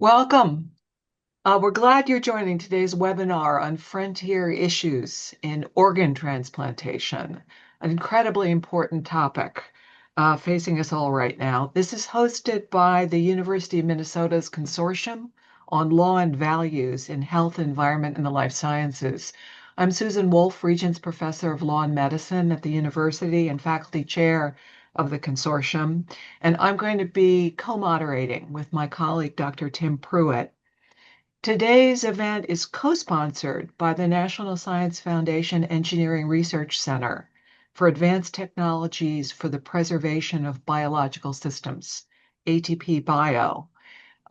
Welcome. We're glad you're joining today's webinar on frontier issues in organ transplantation, an incredibly important topic facing us all right now. This is hosted by the University of Minnesota's Consortium on Law and Values in Health, Environment, and the Life Sciences. I'm Susan Wolf, Regents Professor of Law and Medicine at the university and faculty chair of the consortium, and I'm going to be co-moderating with my colleague, Dr. Tim Pruett. Today's event is co-sponsored by the National Science Foundation Engineering Research Center for Advanced Technologies for the Preservation of Biological Systems, ATP Bio.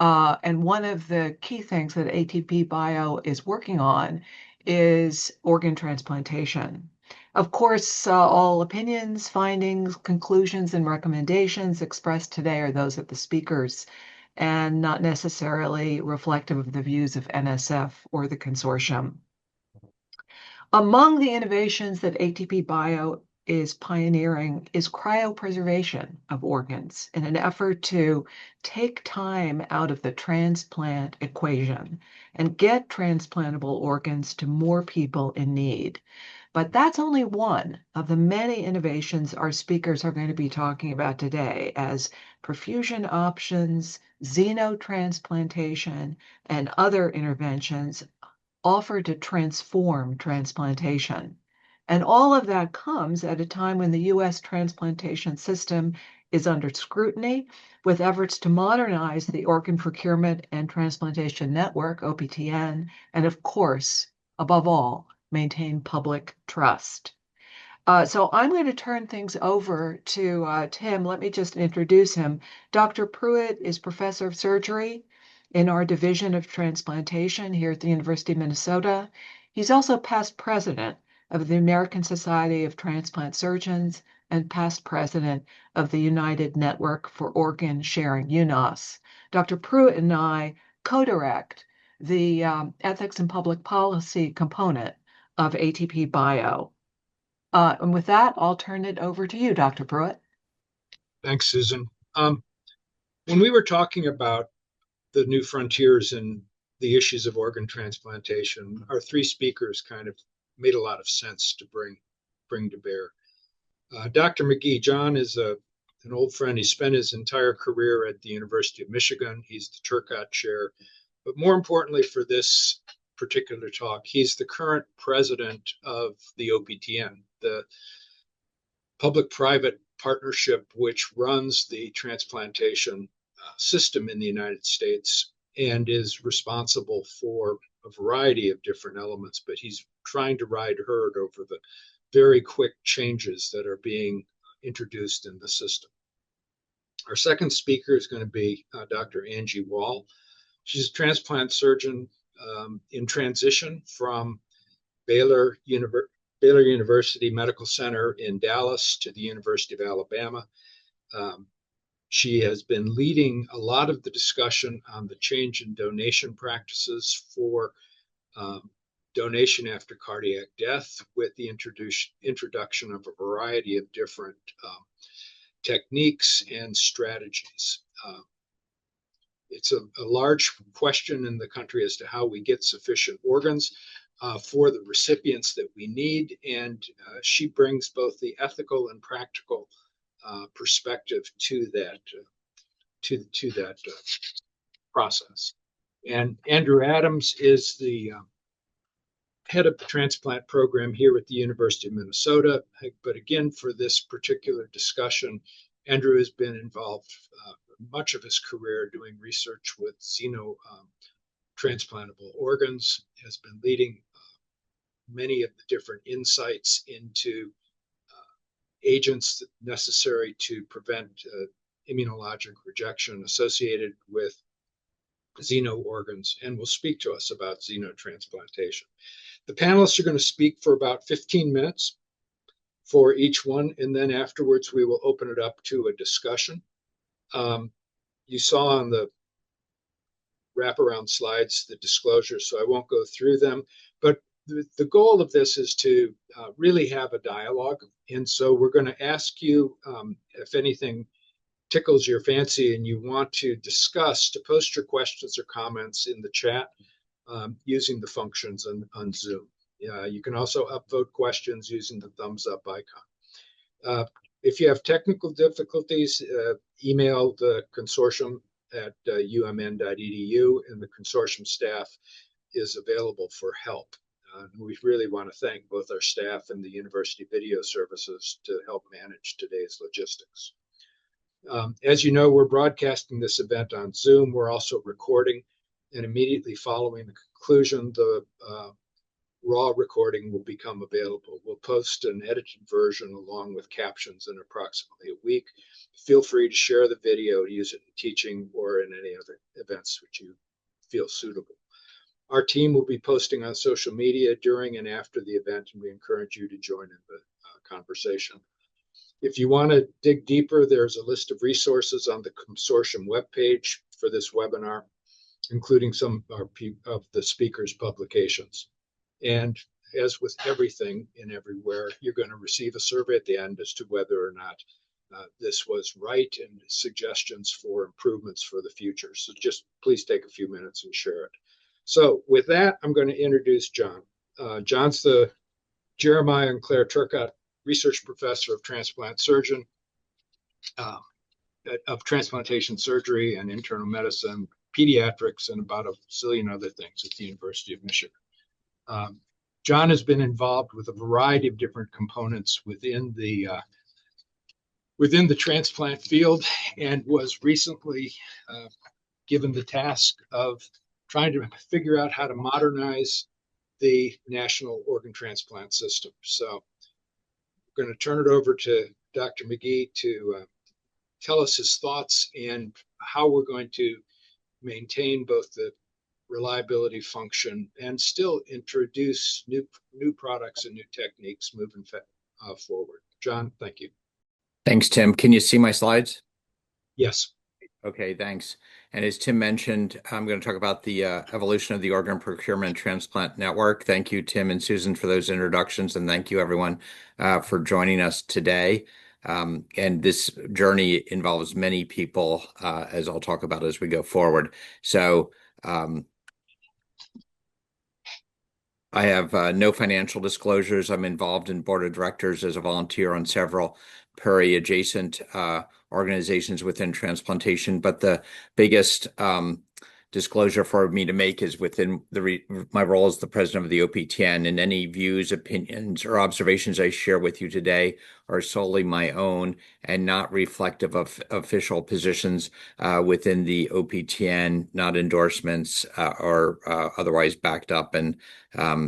And one of the key things that ATP Bio is working on is organ transplantation. Of course, all opinions, findings, conclusions, and recommendations expressed today are those of the speakers and not necessarily reflective of the views of NSF or the consortium. Among the innovations that ATP Bio is pioneering is cryopreservation of organs in an effort to take time out of the transplant equation and get transplantable organs to more people in need. But that's only one of the many innovations our speakers are going to be talking about today, as perfusion options, xenotransplantation, and other interventions offered to transform transplantation. And all of that comes at a time when the US transplantation system is under scrutiny, with efforts to modernize the organ procurement and transplantation network, OPTN, and of course, above all, maintain public trust. So I'm going to turn things over to Tim. Let me just introduce him. Dr. Pruett is professor of surgery in our division of transplantation here at the University of Minnesota. He's also past president of the American Society of Transplant Surgeons and past president of the United Network for Organ Sharing, UNOS. Dr. Pruett and I co-direct the ethics and public policy component of ATP Bio. And with that, I'll turn it over to you, Dr. Pruett. Thanks, Susan. When we were talking about the new frontiers and the issues of organ transplantation, our three speakers kind of made a lot of sense to bring to bear. Dr. Magee, John is an old friend. He spent his entire career at the University of Michigan. He's the Turcotte chair. But more importantly for this particular talk, he's the current president of the OPTN, the public-private partnership which runs the transplantation system in the United States and is responsible for a variety of different elements, but he's trying to ride herd over the very quick changes that are being introduced in the system. Our second speaker is going to be Dr. Magee Wall. She's a transplant surgeon in transition from Baylor University Medical Center in Dallas to the University of Alabama. She has been leading a lot of the discussion on the change in donation practices for donation after cardiac death, with the introduction of a variety of different techniques and strategies. It's a large question in the country as to how we get sufficient organs for the recipients that we need, and she brings both the ethical and practical perspective to that process. And Andrew Adams is the head of the transplant program here at the University of Minnesota. But again, for this particular discussion, Andrew has been involved much of his career doing research with xenotransplantable organs, has been leading many of the different insights into agents necessary to prevent immunologic rejection associated with xeno organs, and will speak to us about xenotransplantation. The panelists are going to speak for about 15 minutes for each one, and then afterwards we will open it up to a discussion. You saw on the wraparound slides the disclosure, so I won't go through them, but the goal of this is to really have a dialogue. And so we're going to ask you, if anything tickles your fancy and you want to discuss, to post your questions or comments in the chat using the functions on Zoom. You can also upvote questions using the thumbs up icon. If you have technical difficulties, email the consortium at umn.edu, and the consortium staff is available for help. We really want to thank both our staff and the University Video Services to help manage today's logistics. As you know, we're broadcasting this event on Zoom. We're also recording, and immediately following the conclusion, the raw recording will become available. We'll post an edited version along with captions in approximately a week. Feel free to share the video, use it in teaching or in any other events which you feel suitable. Our team will be posting on social media during and after the event, and we encourage you to join in the conversation. If you want to dig deeper, there's a list of resources on the consortium webpage for this webinar, including some of the speakers' publications. And as with everything and everywhere, you're going to receive a survey at the end as to whether or not this was right and suggestions for improvements for the future. So just please take a few minutes and share it. So with that, I'm going to introduce John. John's the Jeremiah and Claire Turcotte Research Professor of Transplant Surgeon, of Transplantation Surgery and Internal Medicine, Pediatrics, and about a zillion other things at the University of Michigan. John has been involved with a variety of different components within the transplant field, and was recently given the task of trying to figure out how to modernize the national organ transplant system. So I'm going to turn it over to Dr. Magee to tell us his thoughts and how we're going to maintain both the reliability function and still introduce new products and new techniques moving forward. John, thank you. Thanks, Tim. Can you see my slides? Yes. Okay, thanks. And as Tim mentioned, I'm going to talk about the evolution of the organ procurement transplant network. Thank you, Tim and Susan, for those introductions, and thank you, everyone, for joining us today. And this journey involves many people, as I'll talk about as we go forward. So I have no financial disclosures. I'm involved in board of directors as a volunteer on several adjacent organizations within transplantation, but the biggest disclosure for me to make is within my role as the president of the OPTN, and any views, opinions, or observations I share with you today are solely my own and not reflective of official positions within the OPTN, not endorsements or otherwise backed up. And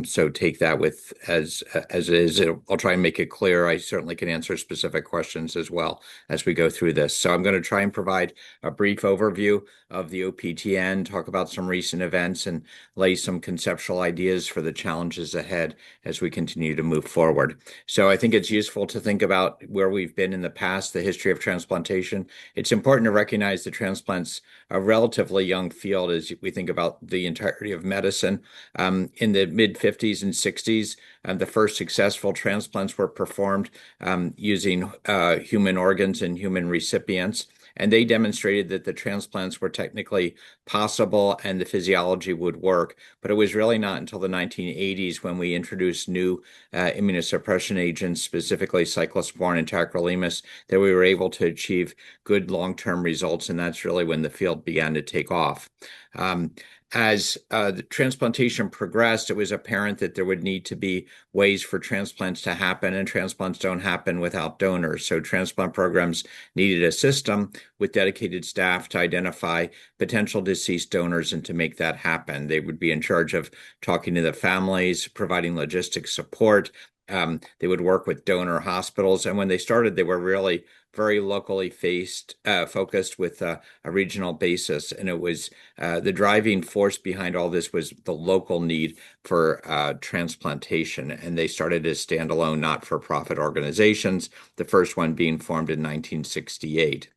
so take that with as it is. I'll try and make it clear. I certainly can answer specific questions as well as we go through this. So I'm going to try and provide a brief overview of the OPTN, talk about some recent events, and lay some conceptual ideas for the challenges ahead as we continue to move forward. So I think it's useful to think about where we've been in the past, the history of transplantation. It's important to recognize that transplant's a relatively young field as we think about the entirety of medicine. In the mid-50s and 60s, the first successful transplants were performed using human organs and human recipients. And they demonstrated that the transplants were technically possible and the physiology would work. But it was really not until the 1980s when we introduced new immunosuppression agents, specifically cyclosporin and tacrolimus, that we were able to achieve good long-term results. And that's really when the field began to take off. As the transplantation progressed, it was apparent that there would need to be ways for transplants to happen, and transplants don't happen without donors. So transplant programs needed a system with dedicated staff to identify potential deceased donors and to make that happen. They would be in charge of talking to the families, providing logistics support. They would work with donor hospitals. And when they started, they were really very locally focused with a regional basis. And it was the driving force behind all this was the local need for transplantation. And they started as standalone, not-for-profit organizations, the first one being formed in 1968.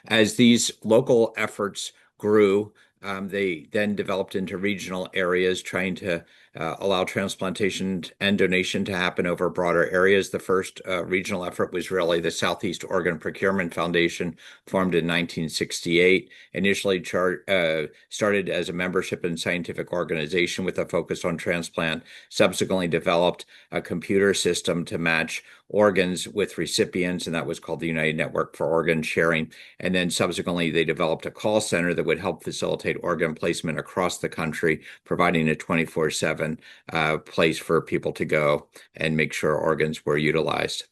As these local efforts grew, they then developed into regional areas, trying to allow transplantation and donation to happen over broader areas. The first regional effort was really the Southeast Organ Procurement Foundation, formed in 1968, initially started as a membership and scientific organization with a focus on transplant, subsequently developed a computer system to match organs with recipients, and that was called the United Network for Organ Sharing. And then subsequently, they developed a call center that would help facilitate organ placement across the country, providing a 24/7 place for people to go and make sure organs were utilized.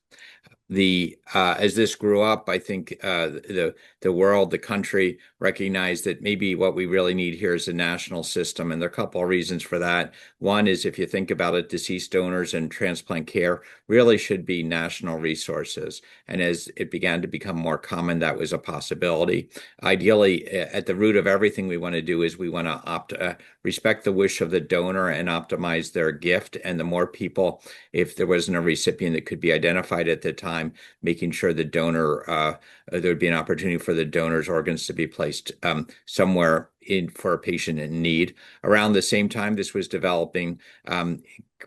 As this grew up, I think the world, the country recognized that maybe what we really need here is a national system, and there are a couple of reasons for that. One is, if you think about it, deceased donors and transplant care really should be national resources, and as it began to become more common, that was a possibility. Ideally, at the root of everything we want to do is we want to respect the wish of the donor and optimize their gift, and the more people, if there wasn't a recipient that could be identified at the time, making sure the donor, there would be an opportunity for the donor's organs to be placed somewhere for a patient in need. Around the same time this was developing,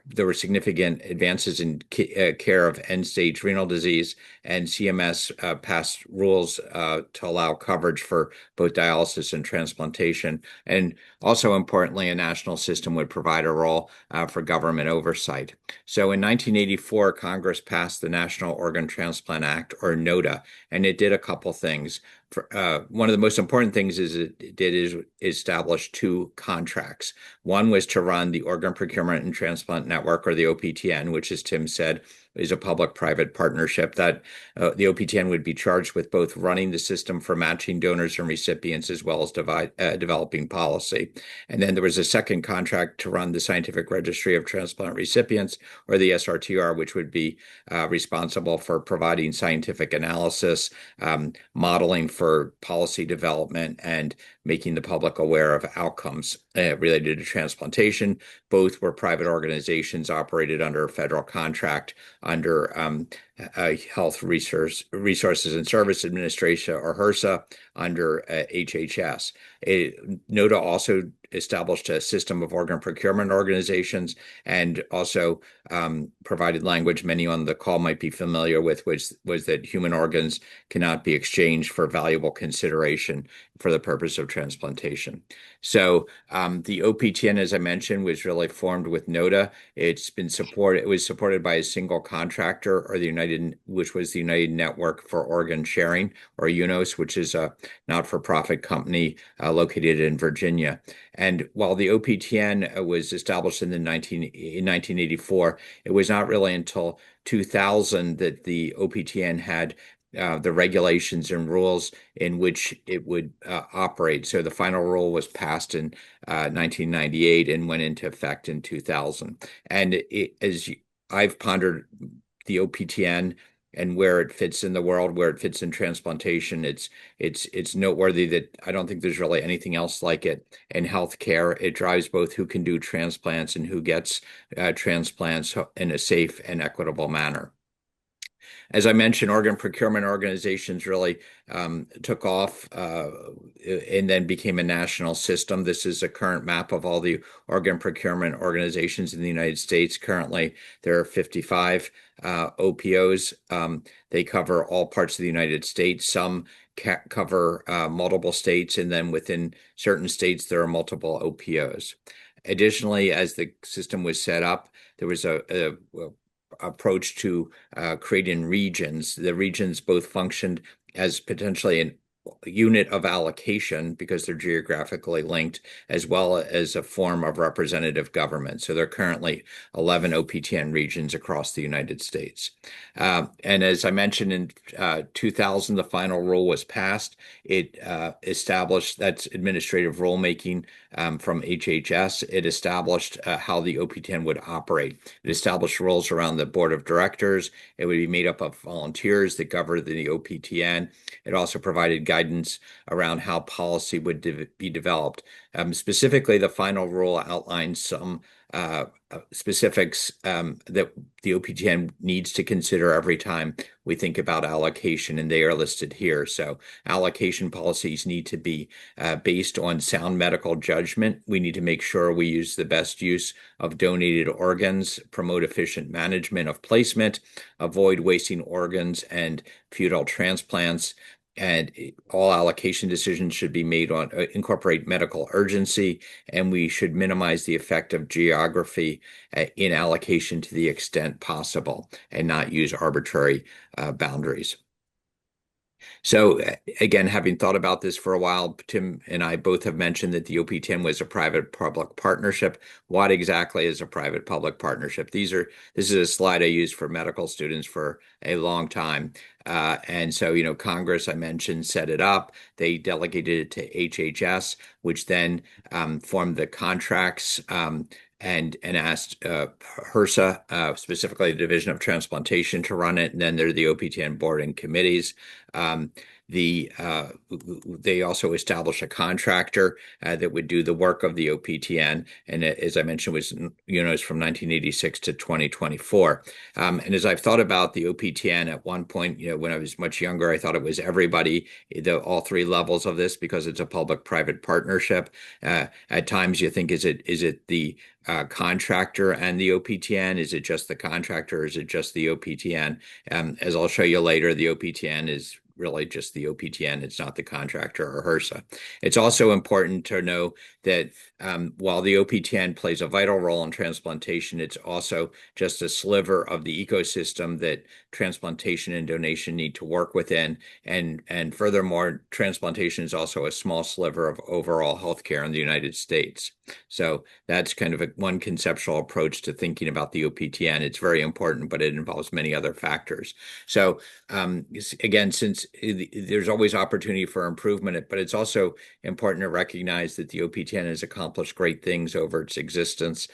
there were significant advances in care of end-stage renal disease, and CMS passed rules to allow coverage for both dialysis and transplantation. And also importantly, a national system would provide a role for government oversight. So in 1984, Congress passed the National Organ Transplant Act, or NOTA, and it did a couple things. One of the most important things it did is establish two contracts. One was to run the Organ Procurement and Transplant Network, or the OPTN, which, as Tim said, is a public-private partnership that the OPTN would be charged with both running the system for matching donors and recipients, as well as developing policy. And then there was a second contract to run the Scientific Registry of Transplant Recipients, or the SRTR, which would be responsible for providing scientific analysis, modeling for policy development, and making the public aware of outcomes related to transplantation. Both were private organizations operated under a federal contract under Health Resources and Service Administration, or HRSA, under HHS. NOTA also established a system of organ procurement organizations, and also provided language many on the call might be familiar with, which was that human organs cannot be exchanged for valuable consideration for the purpose of transplantation. So the OPTN, as I mentioned, was really formed with NOTA. It was supported by a single contractor, or which was the United Network for Organ Sharing, or UNOS, which is a not-for-profit company located in Virginia. And while the OPTN was established in 1984, it was not really until 2000 that the OPTN had the regulations and rules in which it would operate. So the final rule was passed in 1998 and went into effect in 2000. And I've pondered the OPTN and where it fits in the world, where it fits in transplantation, it's noteworthy that I don't think there's really anything else like it in healthcare. It drives both who can do transplants and who gets transplants in a safe and equitable manner. As I mentioned, organ procurement organizations really took off and then became a national system. This is a current map of all the organ procurement organizations in the United States. Currently, there are 55 OPOs. They cover all parts of the United States. Some cover multiple states, and then within certain states, there are multiple OPOs. Additionally, as the system was set up, there was a approach to creating regions. The regions both functioned as potentially an unit of allocation because they're geographically linked, as well as a form of representative government. So there are currently 11 OPTN regions across the United States. And as I mentioned, in 2000, the final rule was passed. It established, that's administrative rulemaking from HHS. It established how the OPTN would operate. It established rules around the board of directors. It would be made up of volunteers that govern the OPTN. It also provided guidance around how policy would be developed. Specifically, the final rule outlines some specifics that the OPTN needs to consider every time we think about allocation, and they are listed here. So allocation policies need to be based on sound medical judgment. We need to make sure we use the best use of donated organs, promote efficient management of placement, avoid wasting organs and futile transplants. And all allocation decisions should be made on incorporate medical urgency, and we should minimize the effect of geography in allocation to the extent possible and not use arbitrary boundaries. So again, having thought about this for a while, Tim and I both have mentioned that the OPTN was a private-public partnership. What exactly is a private-public partnership? This is a slide I used for medical students for a long time. And so, Congress, I mentioned, set it up. They delegated it to HHS, which then formed the contracts and asked HRSA, specifically the Division of Transplantation, to run it. And then there's the OPTN board and committees. They also established a contractor that would do the work of the OPTN, and as I mentioned, was from 1986 to 2024. And as I've thought about the OPTN, at one point, when I was much younger, I thought it was everybody, all three levels of this, because it's a public-private partnership. At times, you think, is it the contractor and the OPTN? Is it just the contractor? Or is it just the OPTN? As I'll show you later, the OPTN is really just the OPTN. It's not the contractor or HRSA. It's also important to know that while the OPTN plays a vital role in transplantation, it's also just a sliver of the ecosystem that transplantation and donation need to work within. And furthermore, transplantation is also a small sliver of overall healthcare in the United States. So that's kind of one conceptual approach to thinking about the OPTN. It's very important, but it involves many other factors. So again, since there's always opportunity for improvement, but it's also important to recognize that the OPTN has accomplished great things over its existence.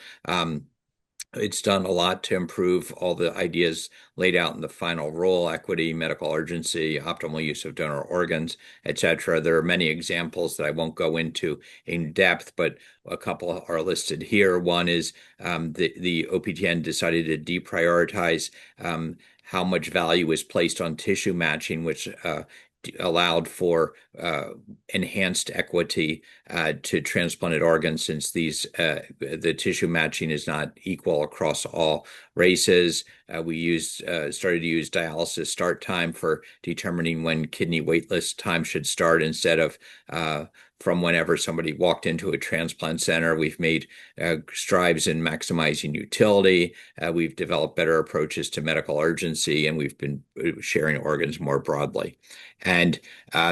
It's done a lot to improve all the ideas laid out in the final rule: equity, medical urgency, optimal use of donor organs, etc. There are many examples that I won't go into in depth, but a couple are listed here. One is the OPTN decided to deprioritize how much value is placed on tissue matching, which allowed for enhanced equity to transplanted organs, since the tissue matching is not equal across all races. We started to use dialysis start time for determining when kidney waitlist time should start, instead of from whenever somebody walked into a transplant center. We've made strides in maximizing utility. We've developed better approaches to medical urgency, and we've been sharing organs more broadly. And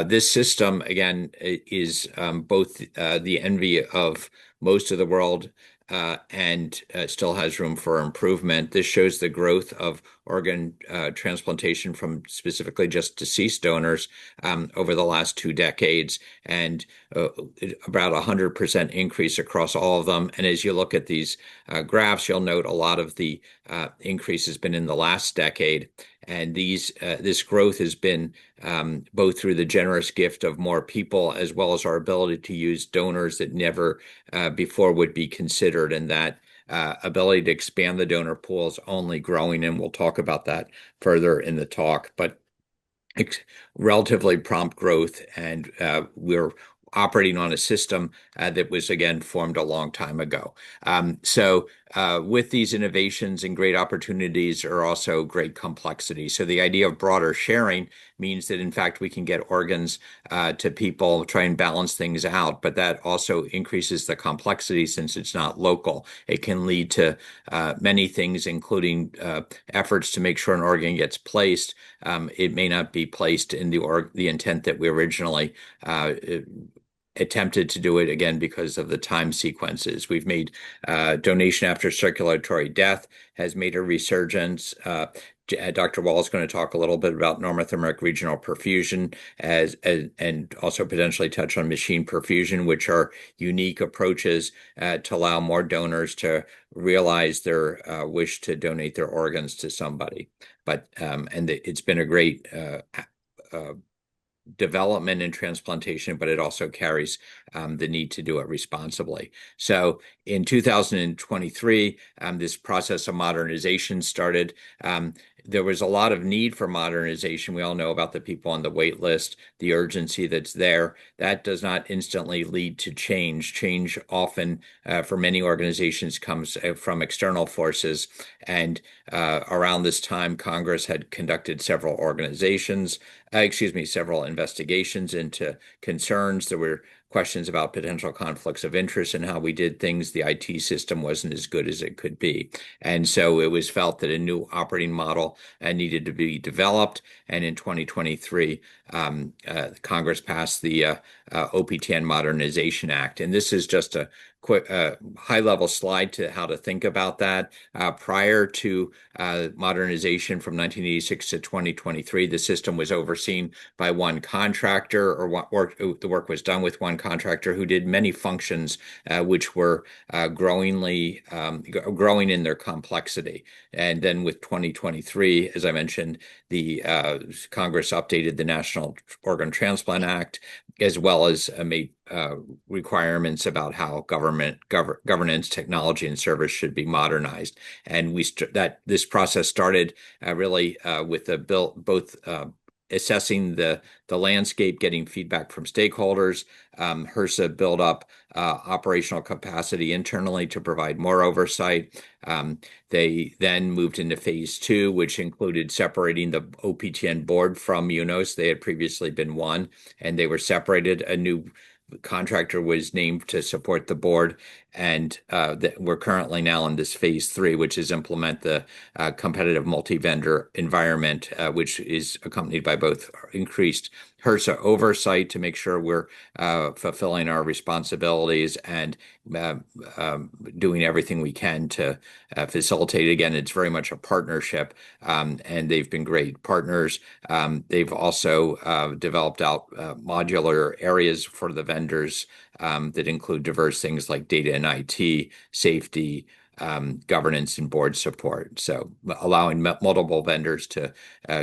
this system, again, is both the envy of most of the world and still has room for improvement. This shows the growth of organ transplantation from specifically just deceased donors over the last 2 decades, and about 100% increase across all of them. And as you look at these graphs, you'll note a lot of the increase has been in the last decade. And this growth has been both through the generous gift of more people, as well as our ability to use donors that never before would be considered. And that ability to expand the donor pool is only growing, and we'll talk about that further in the talk. But it's relatively prompt growth, and we're operating on a system that was, again, formed a long time ago. So with these innovations and great opportunities are also great complexity. So the idea of broader sharing means that, in fact, we can get organs to people, try and balance things out, but that also increases the complexity since it's not local. It can lead to many things, including efforts to make sure an organ gets placed. It may not be placed in the intent that we originally attempted to do it, again, because of the time sequences. We've made donation after circulatory death has made a resurgence. Dr. Wall is going to talk a little bit about normothermic regional perfusion and also potentially touch on machine perfusion, which are unique approaches to allow more donors to realize their wish to donate their organs to somebody. But and it's been a great development in transplantation, but it also carries the need to do it responsibly. So in 2023, this process of modernization started. There was a lot of need for modernization. We all know about the people on the wait list, the urgency that's there. That does not instantly lead to change. Change often, for many organizations, comes from external forces. And around this time, Congress had conducted several several investigations into concerns. There were questions about potential conflicts of interest and how we did things. The IT system wasn't as good as it could be. And so it was felt that a new operating model needed to be developed. And in 2023, Congress passed the OPTN Modernization Act. And this is just a quick high-level slide to how to think about that. Prior to modernization from 1986 to 2023, the system was overseen by one contractor, the work was done with one contractor who did many functions which were growing in their complexity. And then with 2023, as I mentioned, the Congress updated the National Organ Transplant Act, as well as made requirements about how governance, technology, and service should be modernized. And this process started really with the bill, both assessing the landscape, getting feedback from stakeholders. HRSA built up operational capacity internally to provide more oversight. They then moved into phase 2, which included separating the OPTN board from UNOS. They had previously been one, and they were separated. A new contractor was named to support the board, and we're currently now in this phase 3, which is implement the competitive multi-vendor environment, which is accompanied by both increased HRSA oversight to make sure we're fulfilling our responsibilities and doing everything we can to facilitate. Again, it's very much a partnership, and they've been great partners. They've also developed out modular areas for the vendors that include diverse things like data and IT, safety, governance, and board support. So allowing multiple vendors to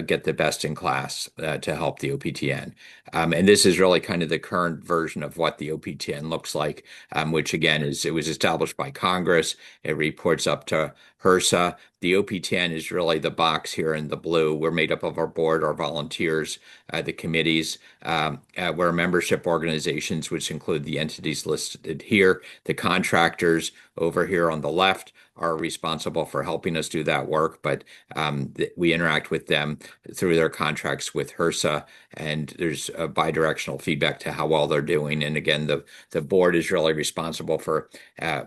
get the best in class to help the OPTN. And this is really kind of the current version of what the OPTN looks like, which again it was established by Congress. It reports up to HRSA. The OPTN is really the box here in the blue. We're made up of our board, our volunteers, the committees. We're membership organizations, which include the entities listed here. The contractors over here on the left are responsible for helping us do that work, but we interact with them through their contracts with HRSA, and there's a bi-directional feedback to how well they're doing. And again, the board is really responsible for,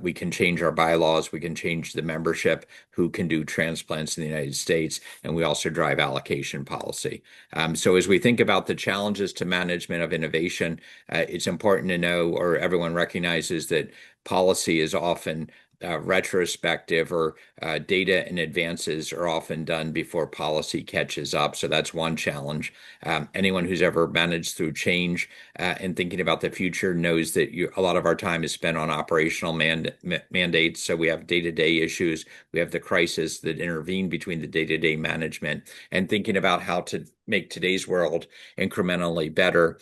we can change our bylaws, we can change the membership, who can do transplants in the United States, and we also drive allocation policy. So as we think about the challenges to management of innovation, it's important to know, or everyone recognizes, that policy is often retrospective, or data and advances are often done before policy catches up. So that's one challenge. Anyone who's ever managed through change and thinking about the future knows that a lot of our time is spent on operational mandates. So we have day-to-day issues. We have the crisis that intervene between the day-to-day management, and thinking about how to make today's world incrementally better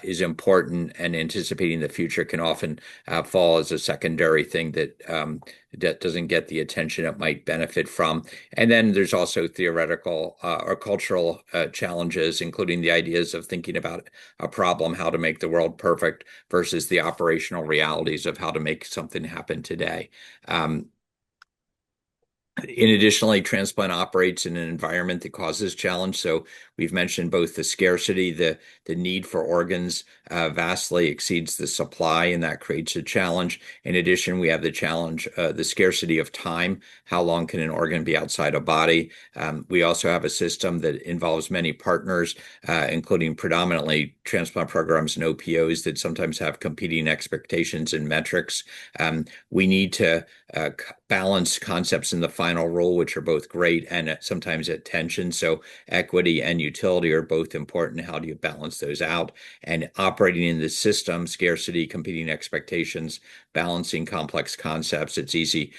is important, and anticipating the future can often fall as a secondary thing that doesn't get the attention it might benefit from. And then there's also theoretical or cultural challenges, including the ideas of thinking about a problem, how to make the world perfect, versus the operational realities of how to make something happen today. Additionally, transplant operates in an environment that causes challenge. So we've mentioned both the scarcity, the need for organs vastly exceeds the supply, and that creates a challenge. In addition, we have the challenge, the scarcity of time. How long can an organ be outside a body? We also have a system that involves many partners, including predominantly transplant programs and OPOs that sometimes have competing expectations and metrics. We need to balance concepts in the final rule, which are both great and sometimes at tension. So equity and utility are both important. How do you balance those out? And operating in the system, scarcity, competing expectations, balancing complex concepts, it's easy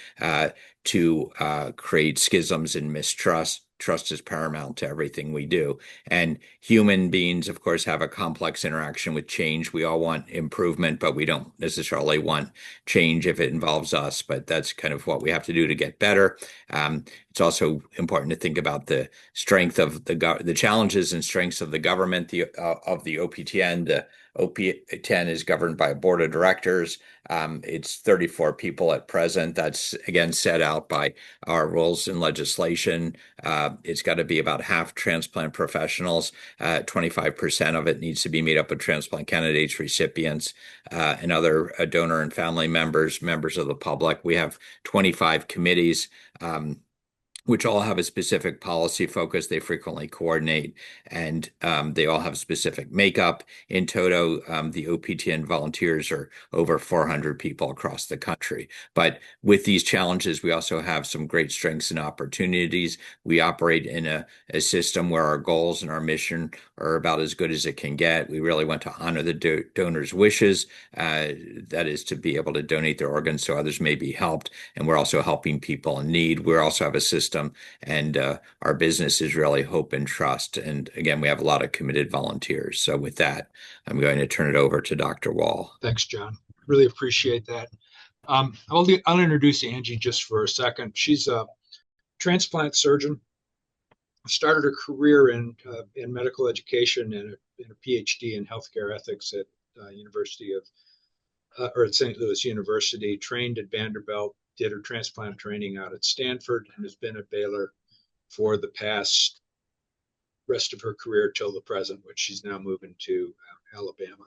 to create schisms and mistrust. trust is paramount to everything we do. And human beings, of course, have a complex interaction with change. We all want improvement, but we don't necessarily want change if it involves us. But that's kind of what we have to do to get better. It's also important to think about the strength of the challenges and strengths of the government, of the OPTN. The OPTN is governed by a board of directors. It's 34 people at present. That's again set out by our rules and legislation. It's got to be about half transplant professionals. 25% of it needs to be made up of transplant candidates, recipients, and other donor and family members, members of the public. We have 25 committees. Which all have a specific policy focus. They frequently coordinate, and they all have specific makeup. In toto, the OPTN volunteers are over 400 people across the country. But with these challenges, we also have some great strengths and opportunities. We operate in a system where our goals and our mission are about as good as it can get. We really want to honor the donor's wishes, that is to be able to donate their organs so others may be helped. And we're also helping people in need. We also have a system, and our business is really hope and trust. And again, we have a lot of committed volunteers. So with that, I'm going to turn it over to Dr. Wall. Thanks, John. Really appreciate that. I'll introduce Angie just for a second. She's a transplant surgeon. Started her career in medical education and a PhD in healthcare ethics at at St. Louis University. Trained at Vanderbilt, did her transplant training out at Stanford, and has been at Baylor for the past rest of her career till the present, which she's now moving to Alabama.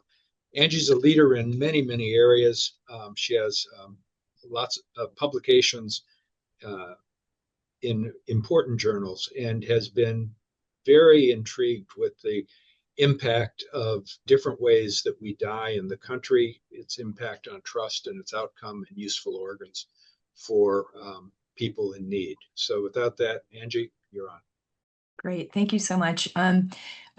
Angie's a leader in many, many areas. She has lots of publications in important journals and has been very intrigued with the impact of different ways that we die in the country, its impact on trust and its outcome and useful organs for people in need. So without that, Angie, you're on. Great. Thank you so much. I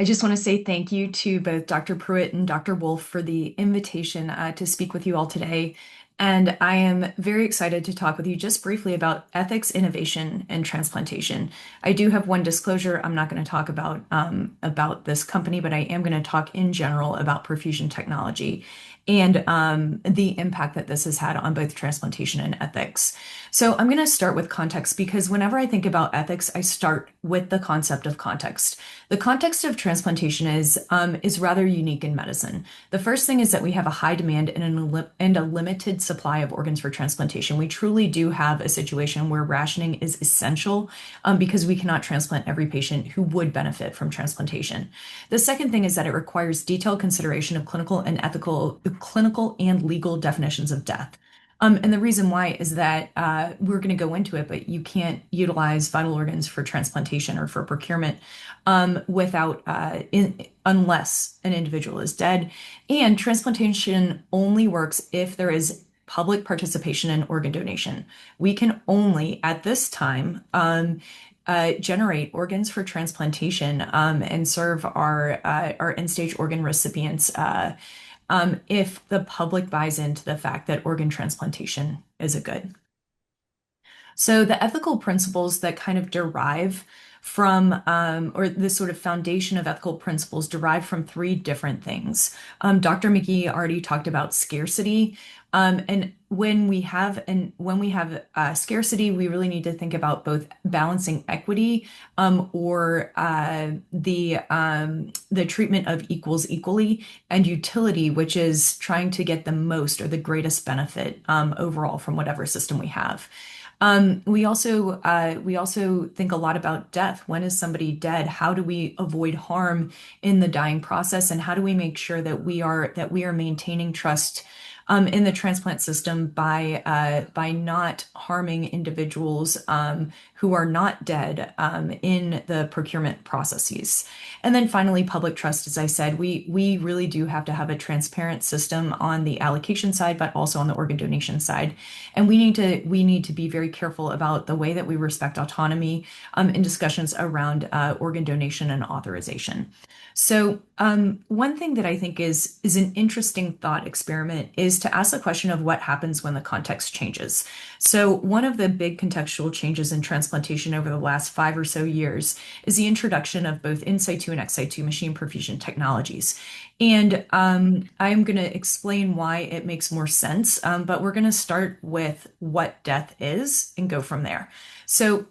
just want to say thank you to both Dr. Pruett and Dr. Wolf for the invitation to speak with you all today. And I am very excited to talk with you just briefly about ethics, innovation, and transplantation. I do have one disclosure. I'm not going to talk about this company, but I am going to talk in general about perfusion technology and the impact that this has had on both transplantation and ethics. So I'm going to start with context, because whenever I think about ethics, I start with the concept of context. The context of transplantation is rather unique in medicine. The first thing is that we have a high demand and a limited supply of organs for transplantation. We truly do have a situation where rationing is essential because we cannot transplant every patient who would benefit from transplantation. The second thing is that it requires detailed consideration of clinical and legal definitions of death. And the reason why is that we're going to go into it, but you can't utilize vital organs for transplantation or for procurement unless an individual is dead. And transplantation only works if there is public participation in organ donation. We can only, at this time, generate organs for transplantation and serve our end-stage organ recipients if the public buys into the fact that organ transplantation is a good. So the ethical principles that kind of derive from, or the sort of foundation of ethical principles derive from three different things. Dr. Magee already talked about scarcity. And when we have scarcity, we really need to think about both balancing equity or the treatment of equals equally, and utility, which is trying to get the most or the greatest benefit overall from whatever system we have. We also think a lot about death. When is somebody dead? How do we avoid harm in the dying process, and how do we make sure that we are maintaining trust in the transplant system by not harming individuals who are not dead in the procurement processes. And then finally, public trust. As I said, we really do have to have a transparent system on the allocation side, but also on the organ donation side. And we need to be very careful about the way that we respect autonomy in discussions around organ donation and authorization. So one thing that I think is an interesting thought experiment is to ask the question of what happens when the context changes. So one of the big contextual changes in transplantation over the last 5 or so years is the introduction of both in situ and ex situ machine perfusion technologies. And I'm going to explain why it makes more sense, but we're going to start with what death is and go from there. So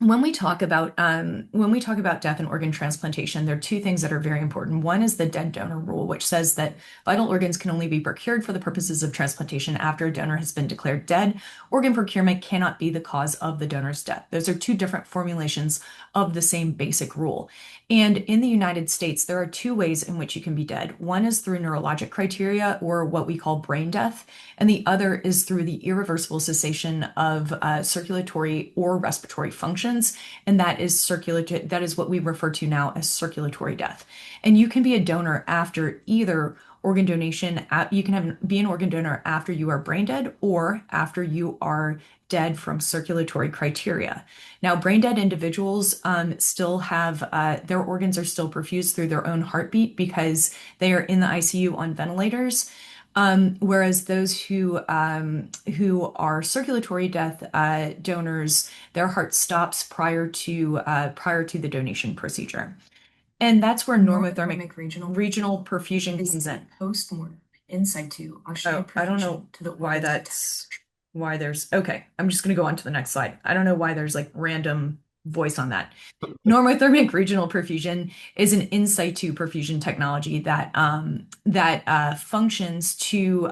when we talk about death and organ transplantation, there are two things that are very important. One is the dead donor rule, which says that vital organs can only be procured for the purposes of transplantation after a donor has been declared dead. Organ procurement cannot be the cause of the donor's death. Those are two different formulations of the same basic rule. And in the United States, there are two ways in which you can be dead. One is through neurologic criteria, or what we call brain death, and the other is through the irreversible cessation of circulatory or respiratory functions, and that is what we refer to now as circulatory death. And you can be a donor after either organ donation. You can be an organ donor after you are brain dead or after you are dead from circulatory criteria. Now, brain dead individuals still have their organs are still perfused through their own heartbeat because they are in the ICU on ventilators. Whereas those who are circulatory death donors, their heart stops prior to the donation procedure. And that's where normothermic regional perfusion comes in. Post-mortem in situ oxygen I don't know perfusion to the why organs okay, I'm just going to go on to the next slide. I don't know why there's like random voice on that. Normothermic regional perfusion is an in situ perfusion technology that functions to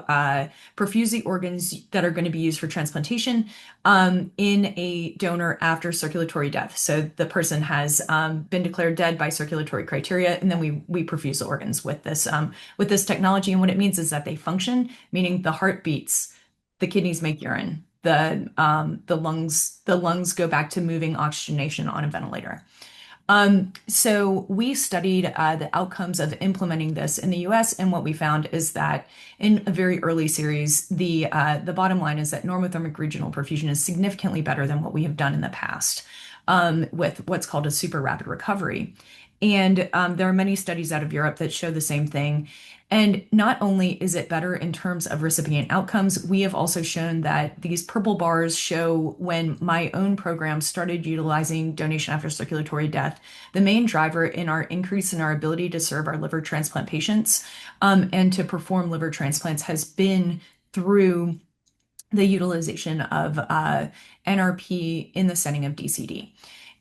perfuse the organs that are going to be used for transplantation in a donor after circulatory death. So the person has been declared dead by circulatory criteria, and then we perfuse the organs with this technology. And what it means is that they function, meaning the heart beats, the kidneys make urine, the lungs go back to moving oxygenation on a ventilator. So we studied the outcomes of implementing this in the US, and what we found is that in a very early series, the bottom line is that normothermic regional perfusion is significantly better than what we have done in the past with what's called a super rapid recovery. And there are many studies out of Europe that show the same thing. And not only is it better in terms of recipient outcomes, we have also shown that these purple bars show when my own program started utilizing donation after circulatory death, the main driver in our increase in our ability to serve our liver transplant patients and to perform liver transplants has been through the utilization of NRP in the setting of DCD.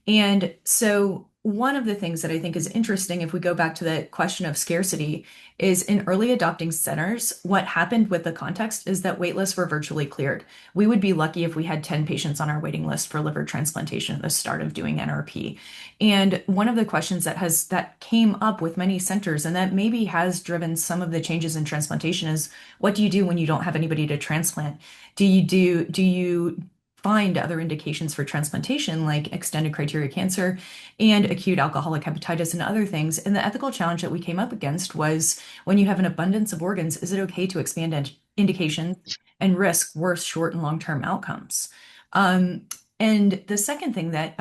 And so one of the things that I think is interesting, if we go back to the question of scarcity, is in early adopting centers, what happened with the context is that wait lists were virtually cleared. We would be lucky if we had 10 patients on our waiting list for liver transplantation at the start of doing NRP. And one of the questions that came up with many centers, and that maybe has driven some of the changes in transplantation, is what do you do when you don't have anybody to transplant? Do you find other indications for transplantation like extended criteria cancer and acute alcoholic hepatitis and other things? And the ethical challenge that we came up against was, when you have an abundance of organs, is it okay to expand indications and risk worse short and long-term outcomes? And the second thing that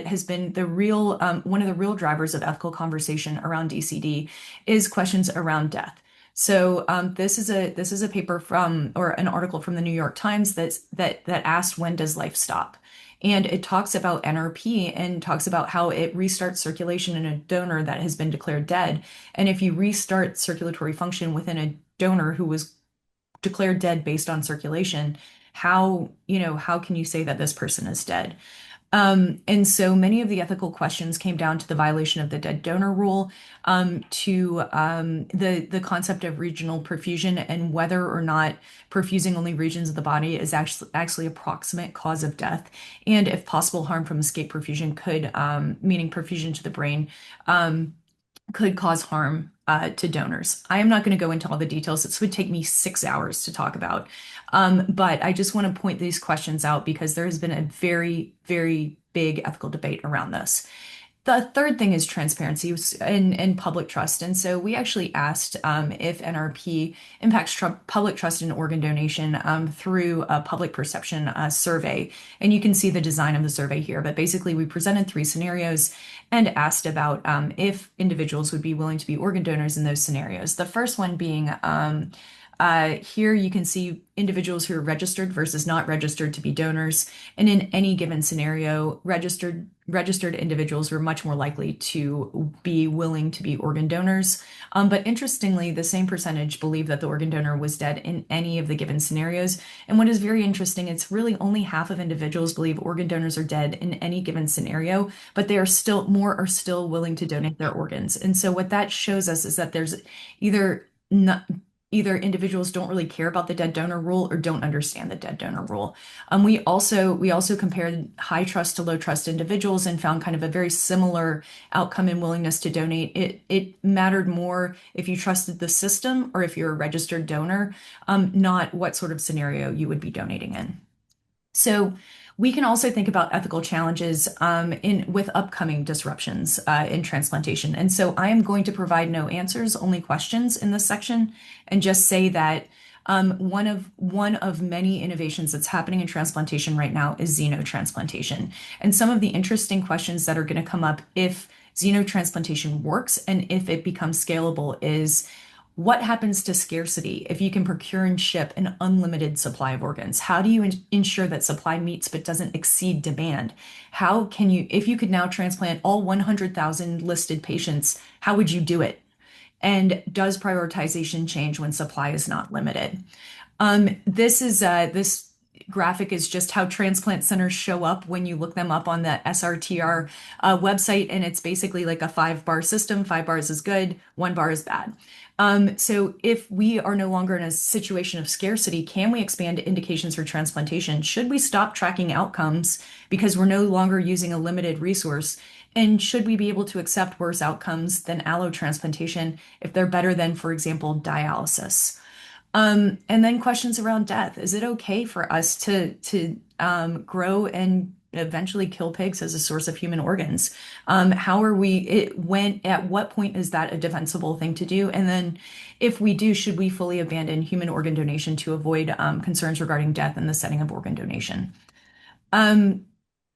has been one of the real drivers of ethical conversation around DCD is questions around death. So this is a paper or an article from the New York Times that asked, when does life stop? And it talks about NRP and talks about how it restarts circulation in a donor that has been declared dead. And if you restart circulatory function within a donor who was declared dead based on circulation, how can you say that this person is dead? And so many of the ethical questions came down to the violation of the dead donor rule, to the concept of regional perfusion and whether or not perfusing only regions of the body is actually a proximate cause of death, and if possible harm from escape perfusion meaning perfusion to the brain, could cause harm to donors. I am not going to go into all the details. This would take me 6 hours to talk about. But I just want to point these questions out because there has been a very, very big ethical debate around this. The third thing is transparency and public trust. And so we actually asked if NRP impacts public trust in organ donation through a public perception survey. And you can see the design of the survey here. But basically, we presented 3 scenarios and asked about if individuals would be willing to be organ donors in those scenarios. The first one being here you can see individuals who are registered versus not registered to be donors. And in any given scenario, registered individuals were much more likely to be willing to be organ donors. But interestingly, the same percentage believed that the organ donor was dead in any of the given scenarios. And what is very interesting, it's really only half of individuals believe organ donors are dead in any given scenario, but they are still willing to donate their organs. And so what that shows us is that there's either not either individuals don't really care about the dead donor rule or don't understand the dead donor rule. We also compared high trust to low trust individuals and found kind of a very similar outcome in willingness to donate. It mattered more if you trusted the system or if you're a registered donor, not what sort of scenario you would be donating in. So we can also think about ethical challenges with upcoming disruptions in transplantation. And so I am going to provide no answers, only questions in this section, and just say that one of many innovations that's happening in transplantation right now is xenotransplantation. And some of the interesting questions that are going to come up if xenotransplantation works and if it becomes scalable is, what happens to scarcity if you can procure and ship an unlimited supply of organs? How do you ensure that supply meets but doesn't exceed demand? How can you, if you could now transplant all 100,000 listed patients, how would you do it? And does prioritization change when supply is not limited? This graphic is just how transplant centers show up when you look them up on the SRTR website, and it's basically like a 5-bar system. 5 bars is good, 1 bar is bad. So if we are no longer in a situation of scarcity, can we expand indications for transplantation? Should we stop tracking outcomes because we're no longer using a limited resource? And should we be able to accept worse outcomes than allotransplantation if they're better than, for example, dialysis? And then questions around death. Is it okay for us to grow and eventually kill pigs as a source of human organs? At what point is that a defensible thing to do? And then if we do, should we fully abandon human organ donation to avoid concerns regarding death in the setting of organ donation?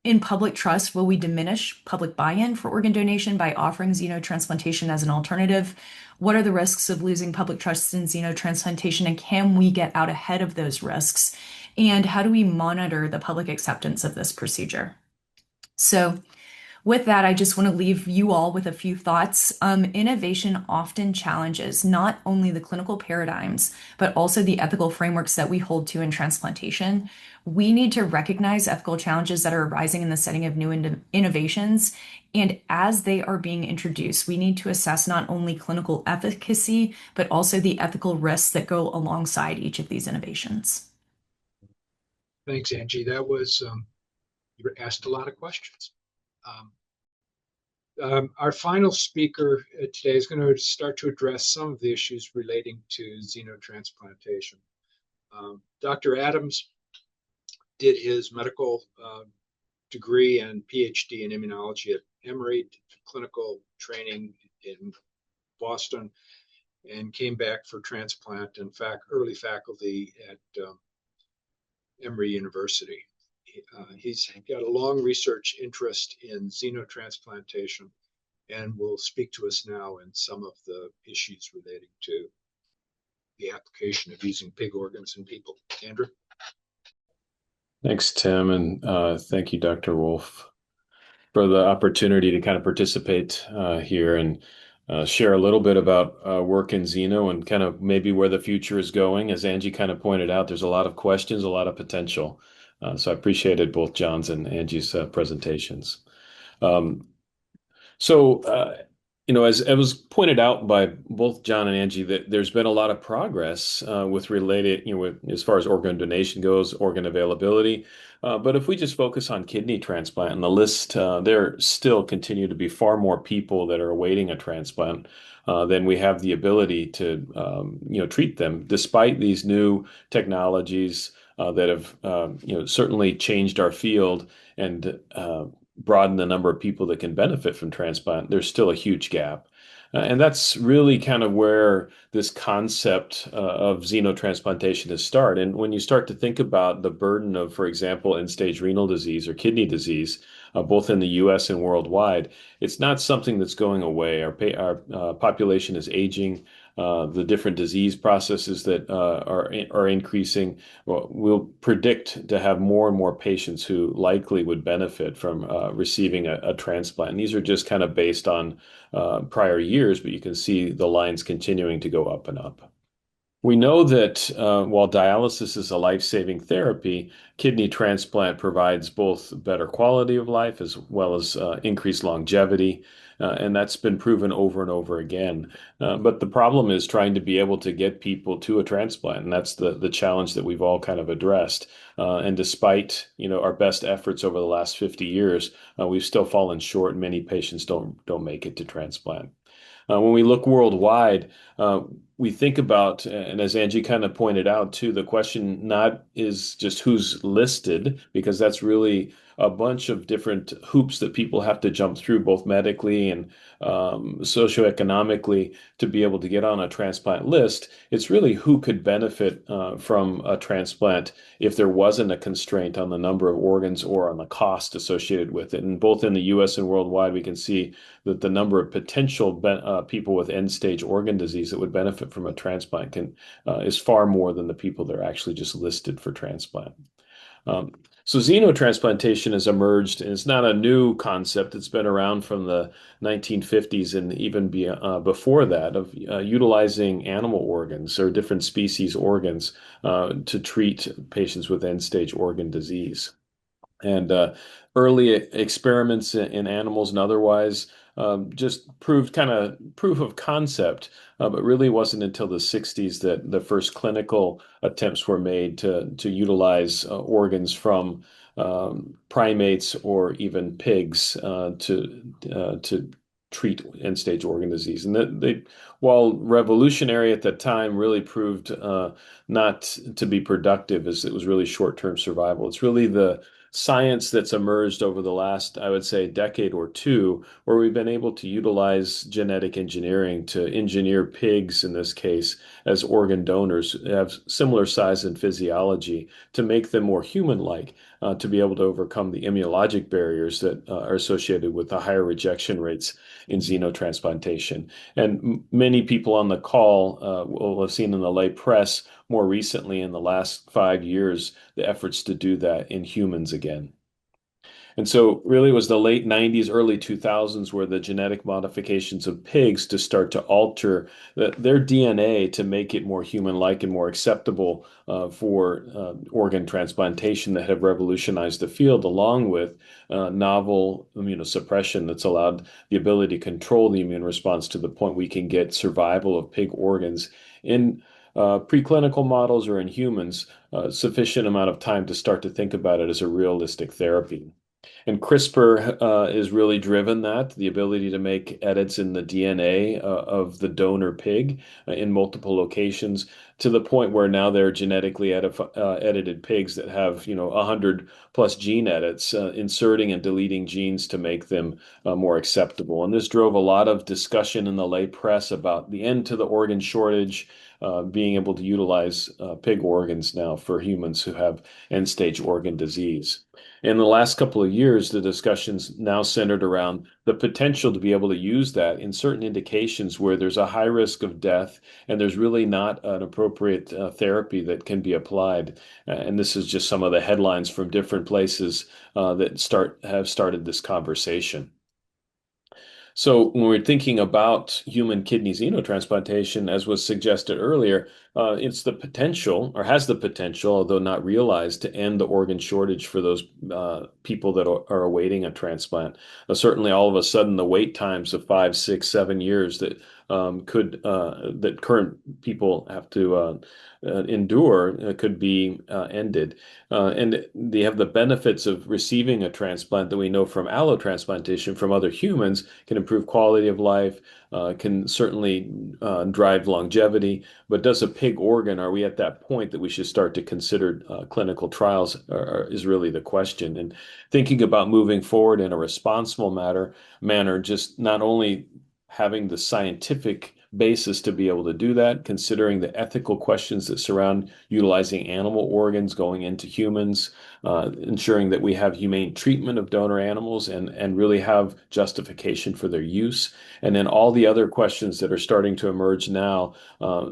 In public trust, will we diminish public buy-in for organ donation by offering xenotransplantation as an alternative? What are the risks of losing public trust in xenotransplantation, and can we get out ahead of those risks? And how do we monitor the public acceptance of this procedure? So with that, I just want to leave you all with a few thoughts. Innovation often challenges not only the clinical paradigms, but also the ethical frameworks that we hold to in transplantation. We need to recognize ethical challenges that are arising in the setting of new innovations. And as they are being introduced, we need to assess not only clinical efficacy, but also the ethical risks that go alongside each of these innovations. Thanks, Angie. That was, you asked a lot of questions. Our final speaker today is going to start to address some of the issues relating to xenotransplantation. Dr. Adams did his medical degree and PhD in immunology at Emory, did clinical training in Boston, and came back for transplant and early faculty at Emory University. He's got a long research interest in xenotransplantation and will speak to us now in some of the issues relating to the application of using pig organs in people. Andrew? Thanks, Tim, and thank you, Dr. Wolf, for the opportunity to kind of participate here and share a little bit about work in xeno and kind of maybe where the future is going. As Angie kind of pointed out, there's a lot of questions, a lot of potential. So I appreciated both John's and Angie's presentations. As it was pointed out by both John and Angie, that there's been a lot of progress with as far as organ donation goes, organ availability. But if we just focus on kidney transplant and the list, there still continue to be far more people that are awaiting a transplant than we have the ability to, treat them, despite these new technologies that have, certainly changed our field and broaden the number of people that can benefit from transplant. There's still a huge gap. And that's really kind of where this concept of xenotransplantation has started. And when you start to think about the burden of, for example, end-stage renal disease or kidney disease, both in the U.S. and worldwide. It's not something that's going away. Our population is aging. The different disease processes that are increasing will predict to have more and more patients who likely would benefit from receiving a transplant. And these are just kind of based on prior years, but you can see the lines continuing to go up and up. We know that while dialysis is a life-saving therapy, kidney transplant provides both better quality of life as well as increased longevity, and that's been proven over and over again. But the problem is trying to be able to get people to a transplant, and that's the challenge that we've all kind of addressed. And despite our best efforts over the last 50 years, we've still fallen short, and many patients don't make it to transplant. When we look worldwide, we think about, and as Angie kind of pointed out too, the question not is just who's listed, because that's really a bunch of different hoops that people have to jump through, both medically and socioeconomically, to be able to get on a transplant list. It's really who could benefit from a transplant if there wasn't a constraint on the number of organs or on the cost associated with it. And both in the US and worldwide, we can see that the number of potential people with end-stage organ disease that would benefit from a transplant is far more than the people that are actually just listed for transplant. So xenotransplantation has emerged, and it's not a new concept. It's been around from the 1950s and even before that, of utilizing animal organs or different species organs to treat patients with end-stage organ disease. And early experiments in animals and otherwise just proved kind of proof of concept, but really wasn't until the 60s that the first clinical attempts were made to utilize organs from primates or even pigs to treat end-stage organ disease. And while revolutionary at the time, really proved not to be productive, as it was really short-term survival. It's really the science that's emerged over the last, I would say, decade or two, where we've been able to utilize genetic engineering to engineer pigs, in this case, as organ donors, have similar size and physiology, to make them more human-like, to be able to overcome the immunologic barriers that are associated with the higher rejection rates in xenotransplantation. And many people on the call will have seen in the lay press more recently in the last 5 years the efforts to do that in humans again. And so really it was the late 90s, early 2000s where the genetic modifications of pigs to start to alter their DNA to make it more human-like and more acceptable for organ transplantation that have revolutionized the field, along with novel immunosuppression that's allowed the ability to control the immune response to the point we can get survival of pig organs in preclinical models or in humans, sufficient amount of time to start to think about it as a realistic therapy. And CRISPR is really driven that, the ability to make edits in the DNA of the donor pig in multiple locations, to the point where now they're genetically edited pigs that have 100 plus gene edits, inserting and deleting genes to make them more acceptable. And this drove a lot of discussion in the lay press about the end to the organ shortage, being able to utilize pig organs now for humans who have end-stage organ disease. In the last couple of years, the discussions now centered around the potential to be able to use that in certain indications where there's a high risk of death and there's really not an appropriate therapy that can be applied. And this is just some of the headlines from different places that have started this conversation. So when we're thinking about human kidney xenotransplantation, as was suggested earlier, it's the potential, or has the potential, although not realized, to end the organ shortage for those people that are awaiting a transplant. Certainly, all of a sudden, the wait times of 5, 6, 7 years that that current people have to endure could be ended. And they have the benefits of receiving a transplant that we know from allotransplantation from other humans can improve quality of life, can certainly drive longevity. But does a pig organ, are we at that point that we should start to consider clinical trials, is really the question. And thinking about moving forward in a responsible manner, just not only having the scientific basis to be able to do that, considering the ethical questions that surround utilizing animal organs going into humans, ensuring that we have humane treatment of donor animals and really have justification for their use. And then all the other questions that are starting to emerge now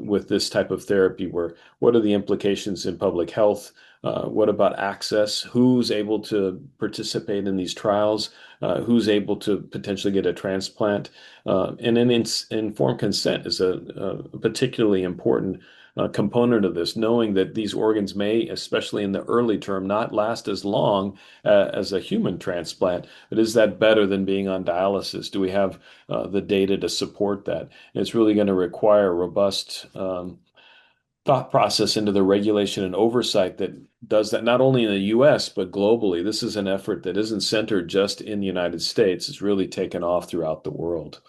with this type of therapy, where what are the implications in public health? What about access? Who's able to participate in these trials? Who's able to potentially get a transplant? And then informed consent is a particularly important component of this, knowing that these organs may, especially in the early term, not last as long as a human transplant. But is that better than being on dialysis? Do we have the data to support that? And it's really going to require robust thought process into the regulation and oversight that does that not only in the US, but globally. This is an effort that isn't centered just in the United States. It's really taken off throughout the world.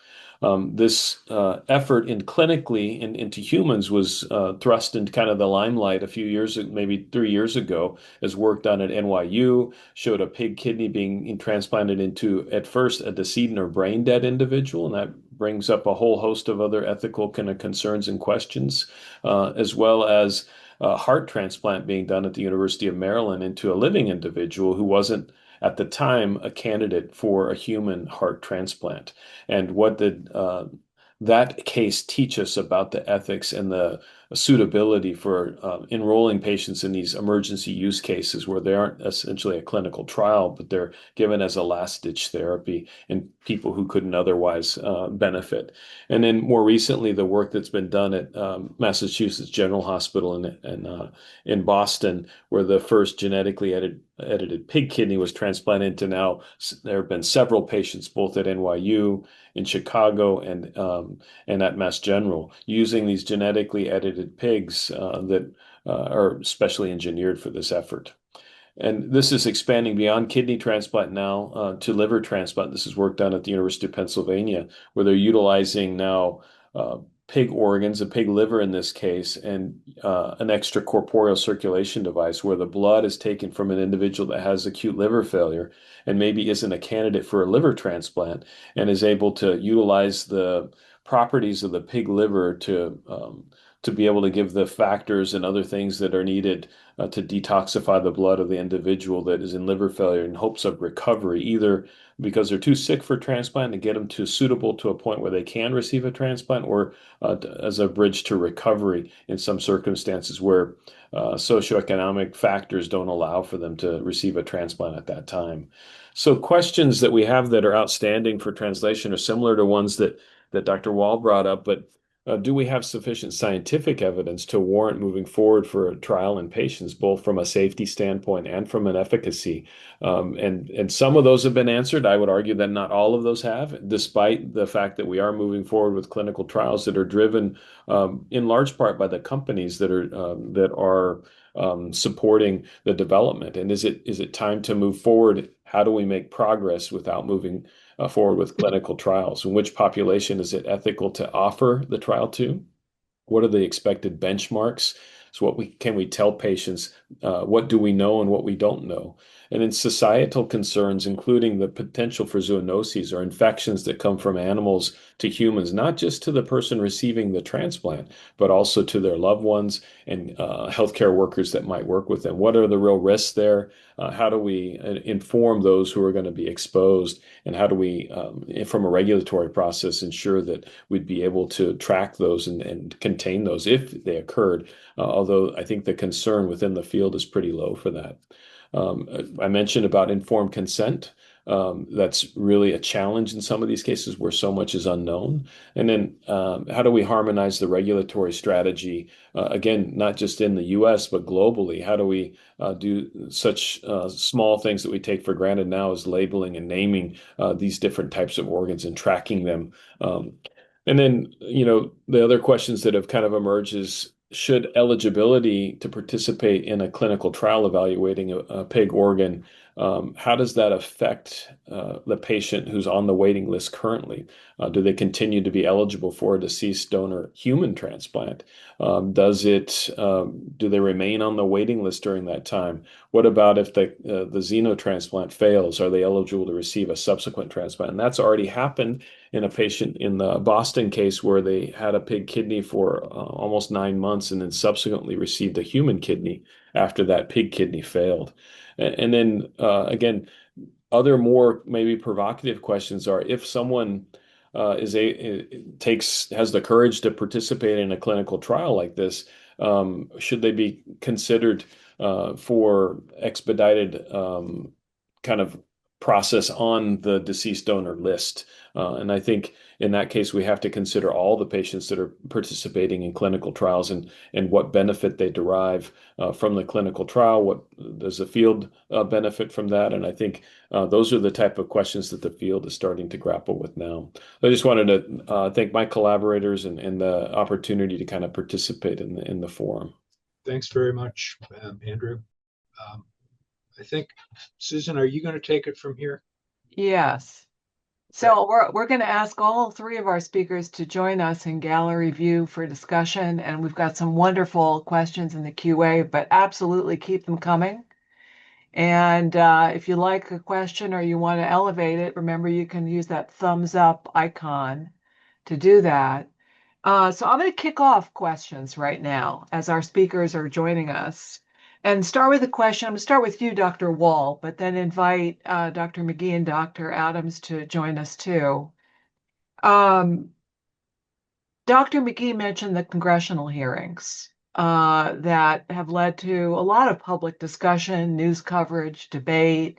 This effort in clinically into humans was thrust into kind of the limelight a few years, maybe 3 years ago, as work done at NYU showed a pig kidney being transplanted into, at first, a decedent or brain dead individual, and that brings up a whole host of other ethical kind of concerns and questions, as well as a heart transplant being done at the University of Maryland into a living individual who wasn't at the time a candidate for a human heart transplant. And what did that case teach us about the ethics and the suitability for enrolling patients in these emergency use cases where they aren't essentially a clinical trial, but they're given as a last-ditch therapy in people who couldn't otherwise benefit. And then more recently, the work that's been done at Massachusetts General Hospital in Boston, where the first genetically edited pig kidney was transplanted into. Now there have been several patients both at NYU, in Chicago, and at Mass General using these genetically edited pigs that are specially engineered for this effort. And this is expanding beyond kidney transplant now to liver transplant. This is work done at the University of Pennsylvania, where they're utilizing now pig organs, a pig liver in this case, and an extracorporeal circulation device where the blood is taken from an individual that has acute liver failure and maybe isn't a candidate for a liver transplant and is able to utilize the properties of the pig liver to be able to give the factors and other things that are needed to detoxify the blood of the individual that is in liver failure in hopes of recovery, either because they're too sick for transplant and get them to suitable to a point where they can receive a transplant, or as a bridge to recovery in some circumstances where socioeconomic factors don't allow for them to receive a transplant at that time. So questions that we have that are outstanding for translation are similar to ones that Dr. Wall brought up, but do we have sufficient scientific evidence to warrant moving forward for a trial in patients, both from a safety standpoint and from an efficacy? And some of those have been answered. I would argue that not all of those have, despite the fact that we are moving forward with clinical trials that are driven in large part by the companies that are supporting the development. And is it time to move forward? How do we make progress without moving forward with clinical trials? And which population is it ethical to offer the trial to? What are the expected benchmarks? So can we tell patients what do we know and what we don't know? And then societal concerns, including the potential for zoonoses or infections that come from animals to humans, not just to the person receiving the transplant, but also to their loved ones and healthcare workers that might work with them. What are the real risks there? How do we inform those who are going to be exposed? And how do we, from a regulatory process, ensure that we'd be able to track those and contain those if they occurred? Although I think the concern within the field is pretty low for that. I mentioned about informed consent. That's really a challenge in some of these cases where so much is unknown. And then how do we harmonize the regulatory strategy? Again, not just in the US, but globally. How do we do such small things that we take for granted now as labeling and naming these different types of organs and tracking them? And then, the other questions that have kind of emerged is, should eligibility to participate in a clinical trial evaluating a pig organ how does that affect the patient who's on the waiting list currently? Do they continue to be eligible for a deceased donor human transplant? Do they remain on the waiting list during that time? What about if the xenotransplant fails? Are they eligible to receive a subsequent transplant? And that's already happened in a patient in the Boston case where they had a pig kidney for almost 9 months and then subsequently received a human kidney after that pig kidney failed. And then again, other more maybe provocative questions are if someone has the courage to participate in a clinical trial like this, should they be considered for expedited kind of process on the deceased donor list? And I think in that case, we have to consider all the patients that are participating in clinical trials and what benefit they derive from the clinical trial. What does the field benefit from that? And I think those are the type of questions that the field is starting to grapple with now. I just wanted to thank my collaborators and the opportunity to kind of participate in the forum. Thanks very much, Andrew. I think, Susan, are you going to take it from here? Yes. So we're going to ask all three of our speakers to join us in gallery view for discussion, and we've got some wonderful questions in the QA, but absolutely keep them coming. And if you like a question or you want to elevate it, remember you can use that thumbs up icon to do that. So I'm going to kick off questions right now as our speakers are joining us. And start with a question. I'm going to start with you, Dr. Wall, but then invite Dr. Magee and Dr. Adams to join us too. Dr. Magee mentioned the congressional hearings that have led to a lot of public discussion, news coverage, debate,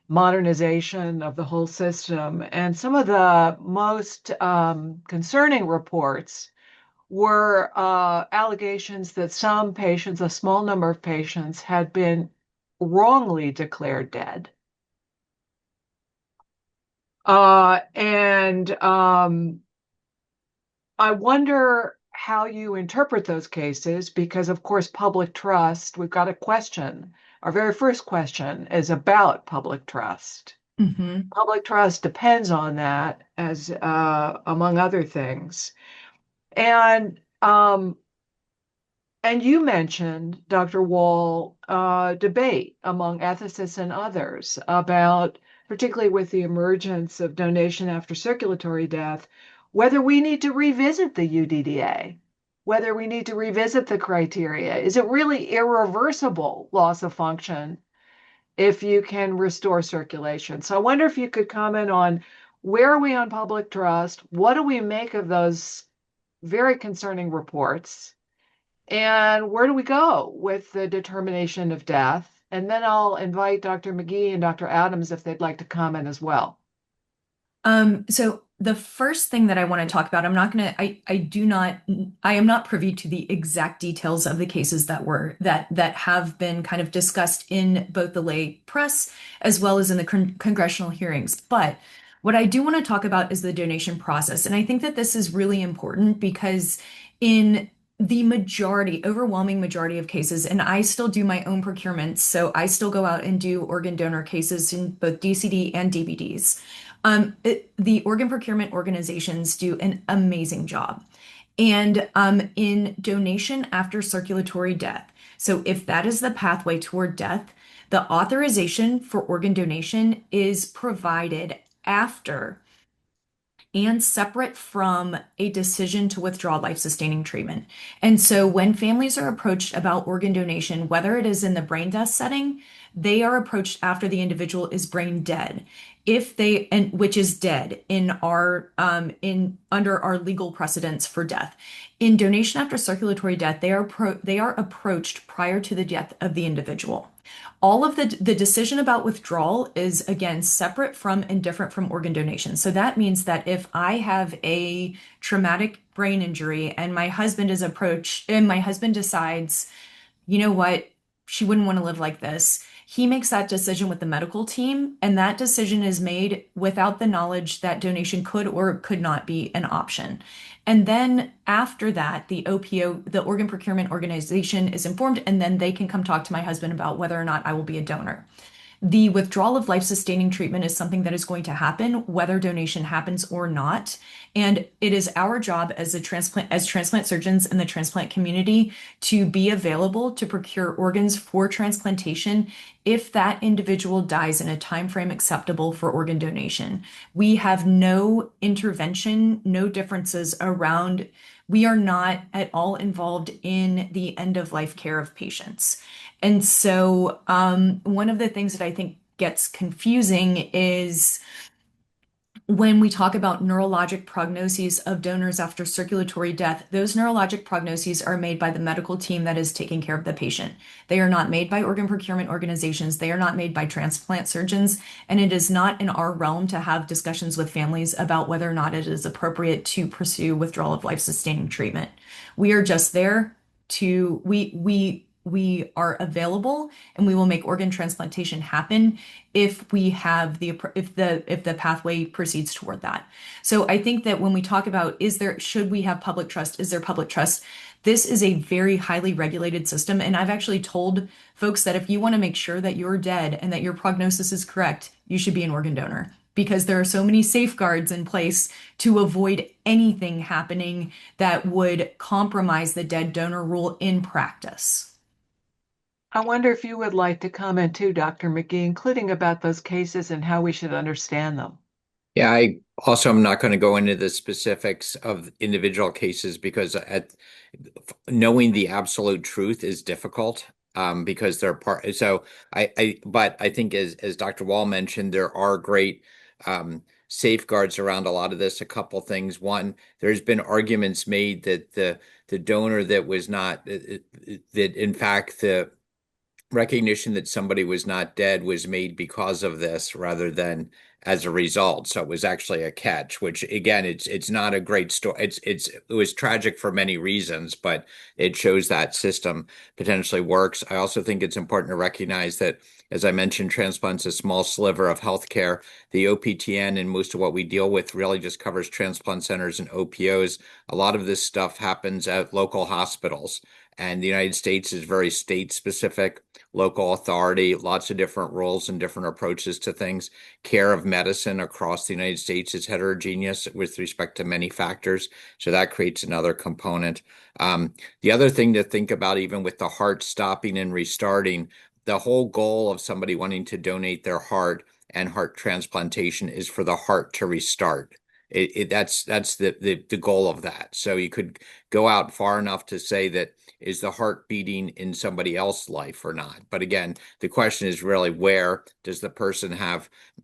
modernization of the whole system. And some of the most concerning reports were allegations that some patients, a small number of patients, had been wrongly declared dead. And I wonder how you interpret those cases, because of course, public trust, we've got a question. Our very first question is about public trust. Mm-hmm. Public trust depends on that, as among other things. And you mentioned, Dr. Wall, debate among ethicists and others about, particularly with the emergence of donation after circulatory death, whether we need to revisit the UDDA, whether we need to revisit the criteria. Is it really irreversible loss of function if you can restore circulation? So I wonder if you could comment on where are we on public trust? What do we make of those very concerning reports? And where do we go with the determination of death? And then I'll invite Dr. Magee and Dr. Adams if they'd like to comment as well. So the first thing that I want to talk about, I am not privy to the exact details of the cases that have been kind of discussed in both the lay press as well as in the congressional hearings. But what I do want to talk about is the donation process. And I think that this is really important because in the overwhelming majority of cases, and I still do my own procurements, so I still go out and do organ donor cases in both DCD and DBDs. The organ procurement organizations do an amazing job. And in donation after circulatory death, so if that is the pathway toward death, the authorization for organ donation is provided after and separate from a decision to withdraw life-sustaining treatment. And so when families are approached about organ donation, whether it is in the brain death setting, they are approached after the individual is brain dead. Which is dead in our under our legal precedents for death. In donation after circulatory death, they are approached prior to the death of the individual. All of the decision about withdrawal is again separate from and different from organ donation. So that means that if I have a traumatic brain injury and my husband decides, you know what, she wouldn't want to live like this. He makes that decision with the medical team, and that decision is made without the knowledge that donation could or could not be an option. And then after that, the OPO, the organ procurement organization, is informed, and then they can come talk to my husband about whether or not I will be a donor. The withdrawal of life-sustaining treatment is something that is going to happen whether donation happens or not. And it is our job as transplant surgeons in the transplant community to be available to procure organs for transplantation if that individual dies in a time frame acceptable for organ donation. We have no intervention, no differences around. We are not at all involved in the end of life care of patients. And so, one of the things that I think gets confusing is when we talk about neurologic prognoses of donors after circulatory death, those neurologic prognoses are made by the medical team that is taking care of the patient. They are not made by organ procurement organizations. They are not made by transplant surgeons. And it is not in our realm to have discussions with families about whether or not it is appropriate to pursue withdrawal of life-sustaining treatment. We are just there to, we are available and we will make organ transplantation happen if we have if the pathway proceeds toward that. So I think that when we talk about should we have public trust, is there public trust? This is a very highly regulated system. And I've actually told folks that if you want to make sure that you're dead and that your prognosis is correct, you should be an organ donor because there are so many safeguards in place to avoid anything happening that would compromise the dead donor rule in practice. I wonder if you would like to comment too, Dr. Magee, including about those cases and how we should understand them. Yeah, I also am not going to go into the specifics of individual cases because knowing the absolute truth is difficult because they're part. So but I think as Dr. Wall mentioned, there are great safeguards around a lot of this. A couple things. One, there's been arguments made that the donor that was not that in fact the recognition that somebody was not dead was made because of this rather than as a result. So it was actually a catch, which again, it's not a great story. It was tragic for many reasons, but it shows that system potentially works. I also think it's important to recognize that, as I mentioned, transplant's a small sliver of healthcare. The OPTN and most of what we deal with really just covers transplant centers and OPOs. A lot of this stuff happens at local hospitals. And the United States is very state specific, local authority, lots of different rules and different approaches to things. Care of medicine across the United States is heterogeneous with respect to many factors. So that creates another component. The other thing to think about, even with the heart stopping and restarting, the whole goal of somebody wanting to donate their heart and heart transplantation is for the heart to restart. That's the goal of that. So you could go out far enough to say that is the heart beating in somebody else's life or not? But again, the question is really where does the person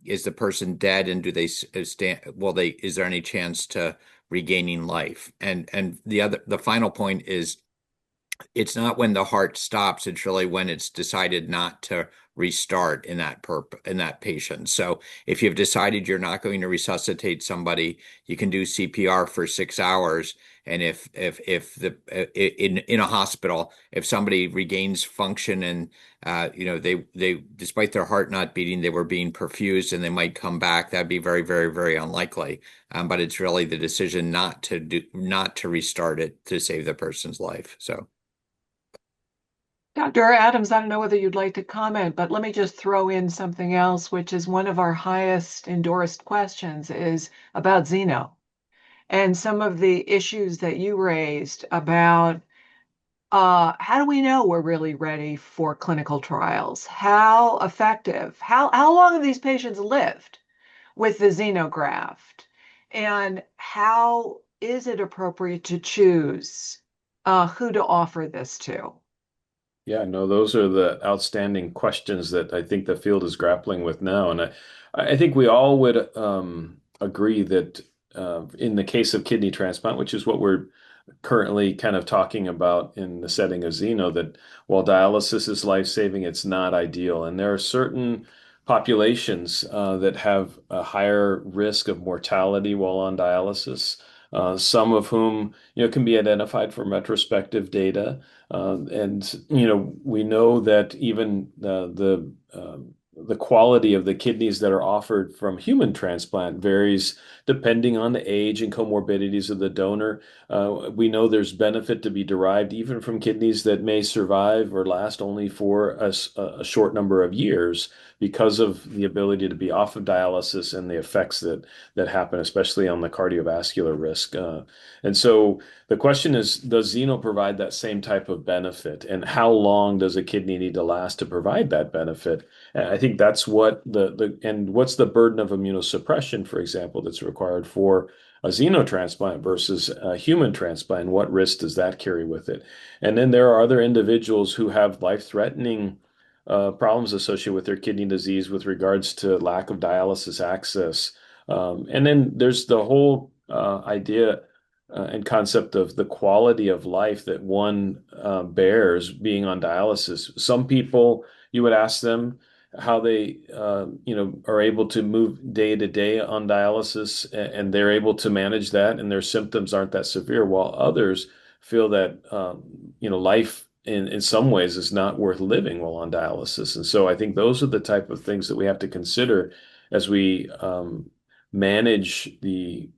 is the person dead and do they stand? Well, is there any chance to regaining life? And the final point is it's not when the heart stops, it's really when it's decided not to restart in that patient. So if you've decided you're not going to resuscitate somebody, you can do CPR for 6 hours. And if in a hospital, if somebody regains function and they despite their heart not beating, they were being perfused and they might come back, that'd be very, very, very unlikely. But it's really the decision not to restart it to save the person's life. So. Dr. Adams, I don't know whether you'd like to comment, but let me just throw in something else, which is one of our highest endorsed questions is about xeno and some of the issues that you raised about how do we know we're really ready for clinical trials? How effective? How long have these patients lived with the xenograft? And how is it appropriate to choose who to offer this to? Yeah, no, those are the outstanding questions that I think the field is grappling with now. And I think we all would agree that in the case of kidney transplant, which is what we're currently kind of talking about in the setting of xeno, that while dialysis is life-saving, it's not ideal. And there are certain populations that have a higher risk of mortality while on dialysis, some of whom, can be identified from retrospective data. And we know that even the the quality of the kidneys that are offered from human transplant varies depending on the age and comorbidities of the donor. We know there's benefit to be derived even from kidneys that may survive or last only for a short number of years because of the ability to be off of dialysis and the effects that happen, especially on the cardiovascular risk. And so the question is, does Xeno provide that same type of benefit? And how long does a kidney need to last to provide that benefit? And I think that's what and what's the burden of immunosuppression, for example, that's required for a xenotransplant versus a human transplant? What risk does that carry with it? And then there are other individuals who have life-threatening problems associated with their kidney disease with regards to lack of dialysis access. And then there's the whole idea and concept of the quality of life that one bears being on dialysis. Some people, you would ask them how they, are able to move day to day on dialysis, and they're able to manage that, and their symptoms aren't that severe, while others feel that, life in some ways is not worth living while on dialysis. And so I think those are the type of things that we have to consider as we manage the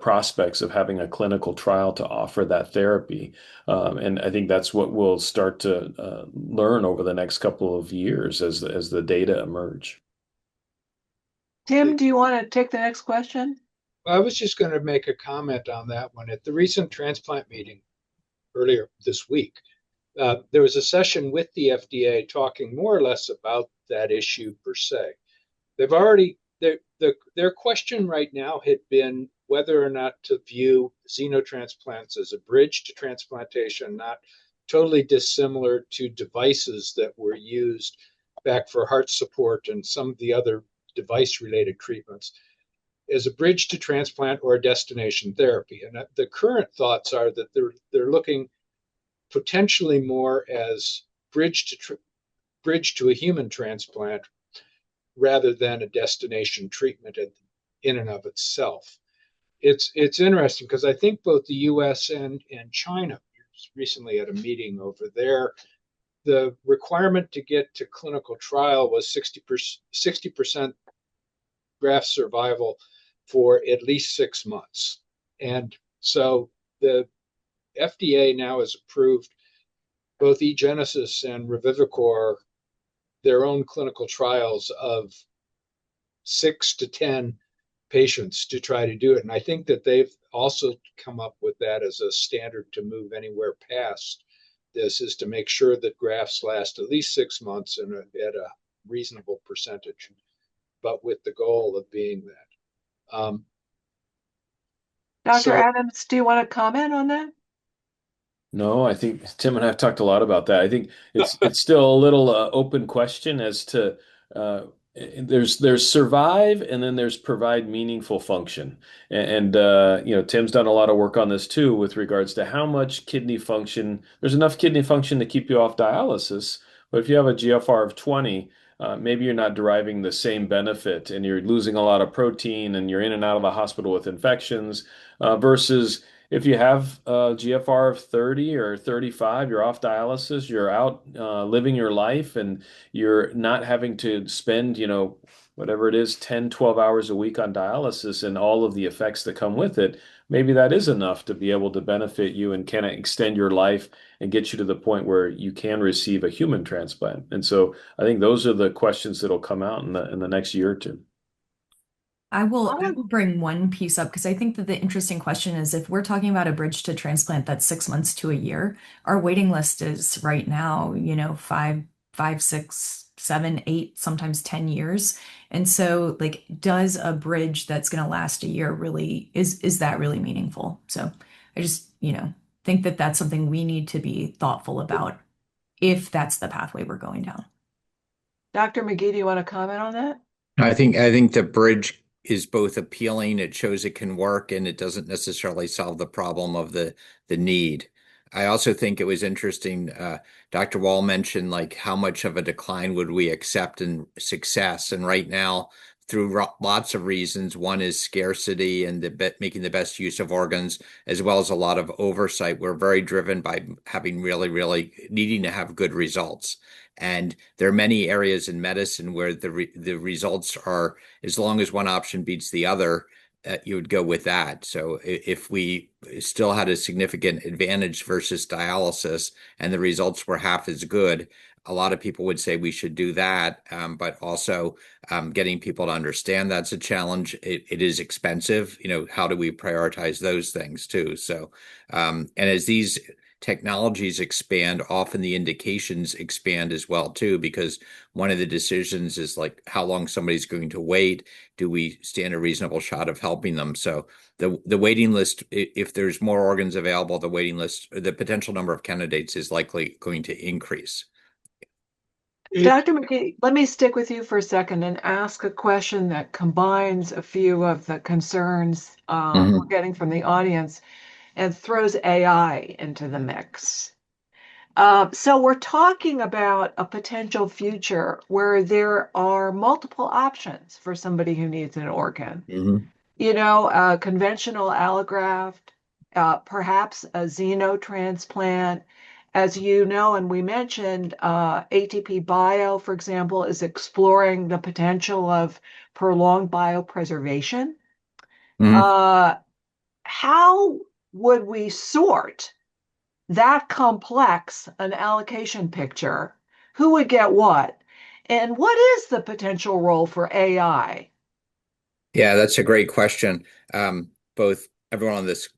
prospects of having a clinical trial to offer that therapy. And I think that's what we'll start to learn over the next couple of years as the data emerge. Tim, do you want to take the next question? I was just going to make a comment on that one. At the recent transplant meeting earlier this week, there was a session with the FDA talking more or less about that issue per se. They've already their question right now had been whether or not to view xenotransplants as a bridge to transplantation, not totally dissimilar to devices that were used back for heart support and some of the other device-related treatments, as a bridge to transplant or a destination therapy. And the current thoughts are that they're looking potentially more as bridge to a human transplant rather than a destination treatment in and of itself. It's interesting because I think both the US and China recently had a meeting over there. The requirement to get to clinical trial was 60% graft survival for at least 6 months. And so the FDA now has approved both eGenesis and Revivicor their own clinical trials of 6 to 10 patients to try to do it. And I think that they've also come up with that as a standard to move anywhere past this, is to make sure that grafts last at least 6 months and at a reasonable percentage, but with the goal of being that. Dr. Adams, do you want to comment on that? No, I think Tim and I have talked a lot about that. I think it's still a little open question as to there's survive and then there's provide meaningful function. And Tim's done a lot of work on this too with regards to how much kidney function, there's enough kidney function to keep you off dialysis. But if you have a GFR of 20, maybe you're not deriving the same benefit and you're losing a lot of protein and you're in and out of the hospital with infections versus if you have a GFR of 30 or 35, you're off dialysis, you're out living your life, and you're not having to spend, whatever it is, 10, 12 hours a week on dialysis and all of the effects that come with it. Maybe that is enough to be able to benefit you and kind of extend your life and get you to the point where you can receive a human transplant. And so I think those are the questions that'll come out in the next year or two. I will bring one piece up because I think that the interesting question is if we're talking about a bridge to transplant that's 6 months to a year, our waiting list is right now, 5, 6, 7, 8, sometimes 10 years. And so does a bridge that's going to last a year really, is that really meaningful? So I just, think that that's something we need to be thoughtful about if that's the pathway we're going down. Dr. Magee, do you want to comment on that? I think the bridge is both appealing, it shows it can work, and it doesn't necessarily solve the problem of the need. I also think it was interesting, Dr. Wall mentioned how much of a decline would we accept in success, and right now through lots of reasons. One is scarcity and making the best use of organs, as well as a lot of oversight. We're very driven by having really, really needing to have good results. And there are many areas in medicine where the results are, as long as one option beats the other, you would go with that. So if we still had a significant advantage versus dialysis and the results were half as good, a lot of people would say we should do that. But also getting people to understand that's a challenge. It is expensive. How do we prioritize those things too? So, and as these technologies expand, often the indications expand as well too, because one of the decisions is like how long somebody's going to wait. Do we stand a reasonable shot of helping them? So the waiting list, if there's more organs available, the waiting list, the potential number of candidates is likely going to increase. Dr. Magee, let me stick with you for a second and ask a question that combines a few of the concerns we're getting from the audience and throws AI into the mix. So we're talking about a potential future where there are multiple options for somebody who needs an organ. Conventional allograft, perhaps a xenotransplant. As you know, and we mentioned, ATP Bio, for example, is exploring the potential of prolonged biopreservation. How would we sort that complex an allocation picture? Who would get what? And what is the potential role for AI? Yeah, that's a great question. Both everyone on this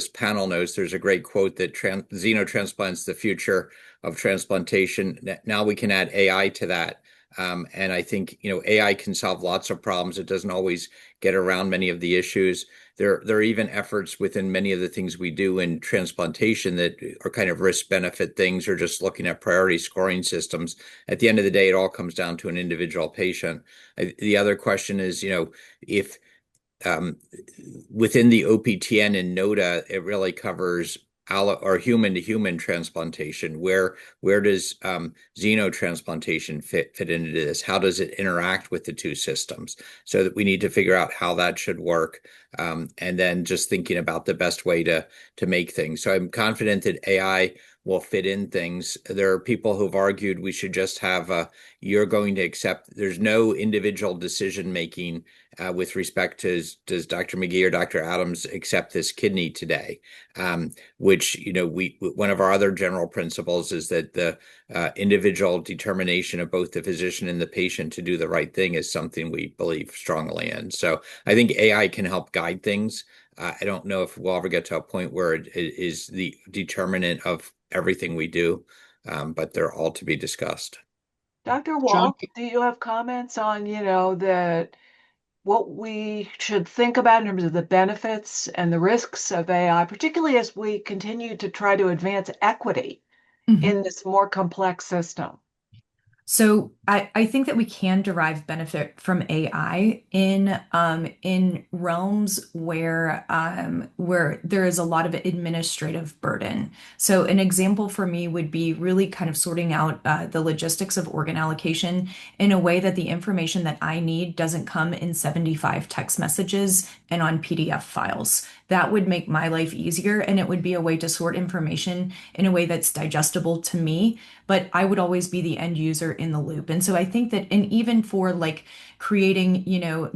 panel knows there's a great quote that xenotransplant's the future of transplantation. Now we can add AI to that. And I think, AI can solve lots of problems. It doesn't always get around many of the issues. There are even efforts within many of the things we do in transplantation that are kind of risk benefit things or just looking at priority scoring systems. At the end of the day, it all comes down to an individual patient. The other question is, if within the OPTN and NOTA, it really covers or human to human transplantation. Where does xenotransplantation fit into this? How does it interact with the two systems? So that we need to figure out how that should work, and then just thinking about the best way to make things. So I'm confident that AI will fit in things. There are people who've argued we should just have you're going to accept, there's no individual decision making with respect to does Dr. Magee or Dr. Adams accept this kidney today? Which, one of our other general principles is that the individual determination of both the physician and the patient to do the right thing is something we believe strongly in. So I think AI can help guide things. I don't know if we'll ever get to a point where it is the determinant of everything we do, but they're all to be discussed. Dr. John, Wolf, do you have comments on, what we should think about in terms of the benefits and the risks of AI, particularly as we continue to try to advance equity in this more complex system? So I think that we can derive benefit from AI in realms where there is a lot of administrative burden. So an example for me would be really kind of sorting out the logistics of organ allocation in a way that the information that I need doesn't come in 75 text messages and on PDF files. That would make my life easier, and it would be a way to sort information in a way that's digestible to me, but I would always be the end user in the loop. And so I think that, and even for like creating,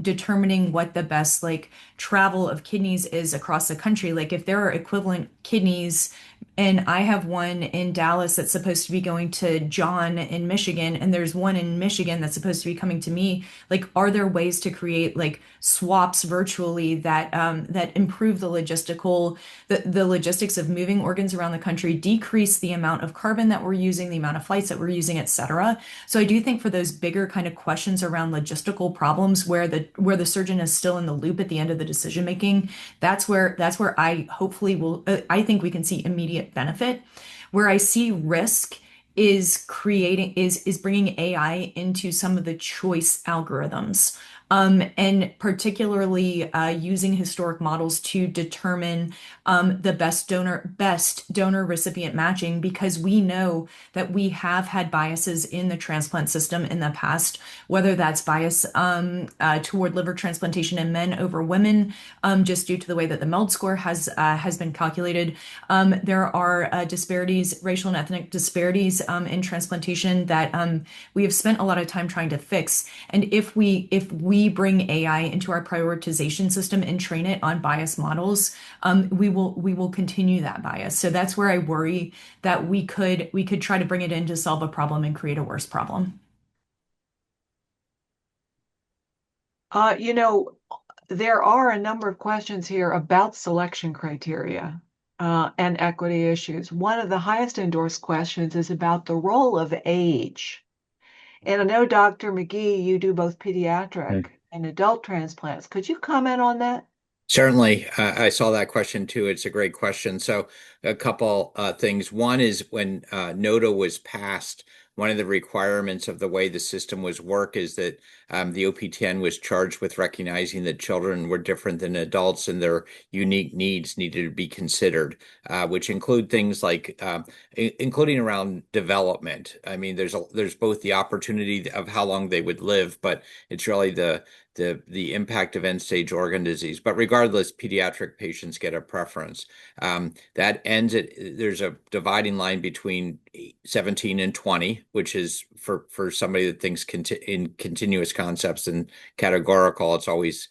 determining what the best like travel of kidneys is across the country, like if there are equivalent kidneys and I have one in Dallas that's supposed to be going to John in Michigan, and there's one in Michigan that's supposed to be coming to me, like are there ways to create like swaps virtually that that improve the logistics of moving organs around the country, decrease the amount of carbon that we're using, the amount of flights that we're using, et cetera. So I do think for those bigger kind of questions around logistical problems where the surgeon is still in the loop at the end of the decision making, that's where I hopefully will I think we can see immediate benefit. Where I see risk is bringing AI into some of the choice algorithms. and particularly using historic models to determine the best donor recipient matching, because we know that we have had biases in the transplant system in the past, whether that's bias toward liver transplantation in men over women, just due to the way that the MELD score has been calculated. There are disparities, racial and ethnic disparities in transplantation that we have spent a lot of time trying to fix. And if we bring AI into our prioritization system and train it on bias models, we will continue that bias. So that's where I worry that we could try to bring it in to solve a problem and create a worse problem. You know, there are a number of questions here about selection criteria and equity issues. One of the highest endorsed questions is about the role of age. And I know, Dr. Magee, you do both pediatric and adult transplants. Could you comment on that? Certainly, I saw that question too. It's a great question. So, a couple things. One is when NOTA was passed, one of the requirements of the way the system was work is that the OPTN was charged with recognizing that children were different than adults and their unique needs needed to be considered, which include things like including around development. I mean, there's both the opportunity of how long they would live, but it's really the impact of end-stage organ disease. But regardless, pediatric patients get a preference. That ends at there's a dividing line between 17 and 20, which is for somebody that thinks in continuous concepts and categorical. It's always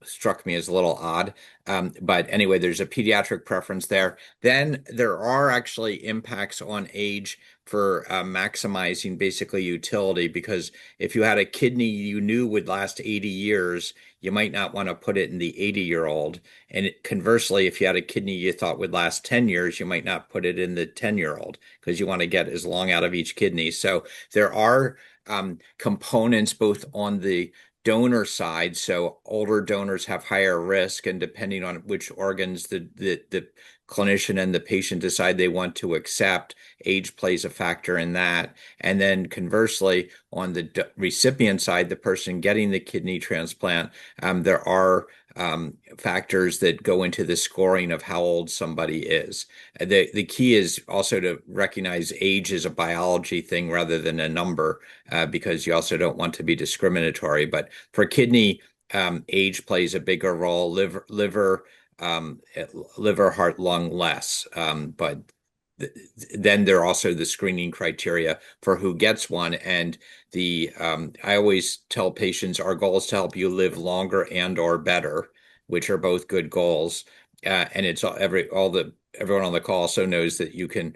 struck me as a little odd. But anyway, there's a pediatric preference there. Then there are actually impacts on age for maximizing basically utility, because if you had a kidney you knew would last 80 years, you might not want to put it in the 80-year-old. And conversely, if you had a kidney you thought would last 10 years, you might not put it in the 10-year-old because you want to get as long out of each kidney. So there are components both on the donor side. So older donors have higher risk, and depending on which organs the clinician and the patient decide they want to accept, age plays a factor in that. And then conversely, on the recipient side, the person getting the kidney transplant, there are factors that go into the scoring of how old somebody is. The key is also to recognize age as a biology thing rather than a number, because you also don't want to be discriminatory. But for kidney, age plays a bigger role. Liver, heart, lung, less. But then there are also the screening criteria for who gets one. And I always tell patients our goal is to help you live longer and or better, which are both good goals. And it's everyone on the call also knows that you can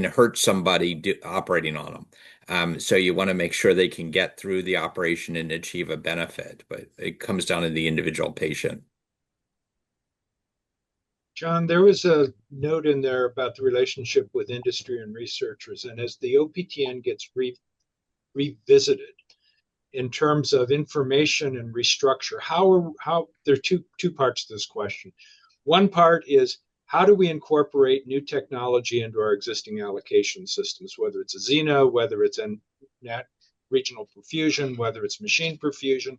hurt somebody operating on them. So you want to make sure they can get through the operation and achieve a benefit, but it comes down to the individual patient. John, there was a note in there about the relationship with industry and researchers. And as the OPTN gets revisited in terms of information and restructure, there are two parts to this question. One part is, how do we incorporate new technology into our existing allocation systems, whether it's a xeno, whether it's a regional perfusion, whether it's machine perfusion.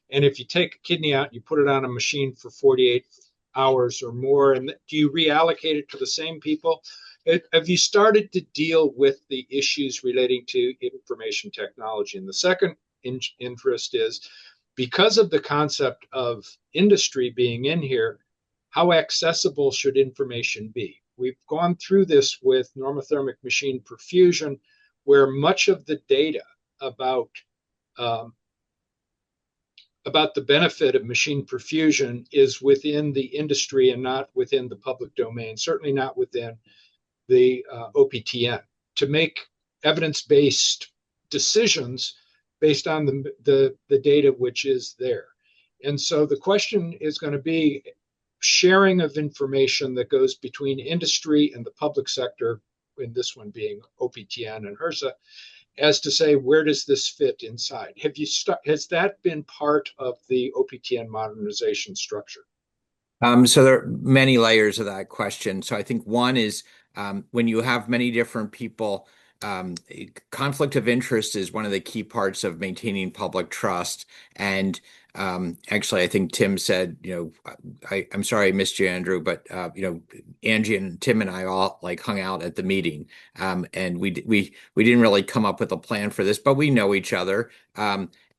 And if you take a kidney out, you put it on a machine for 48 hours or more, and do you reallocate it to the same people? Have you started to deal with the issues relating to information technology? And the second interest is, because of the concept of industry being in here, how accessible should information be? We've gone through this with normothermic machine perfusion, where much of the data about the benefit of machine perfusion is within the industry and not within the public domain, certainly not within the OPTN, to make evidence-based decisions based on the data which is there. And so the question is going to be sharing of information that goes between industry and the public sector, in this one being OPTN and HRSA, as to say, where does this fit inside? Has that been part of the OPTN modernization structure? So there are many layers of that question. So I think one is when you have many different people, conflict of interest is one of the key parts of maintaining public trust. And Actually, I think Tim said, I'm sorry I missed you, Andrew, but Angie and Tim and I all like hung out at the meeting, and we didn't really come up with a plan for this, but we know each other.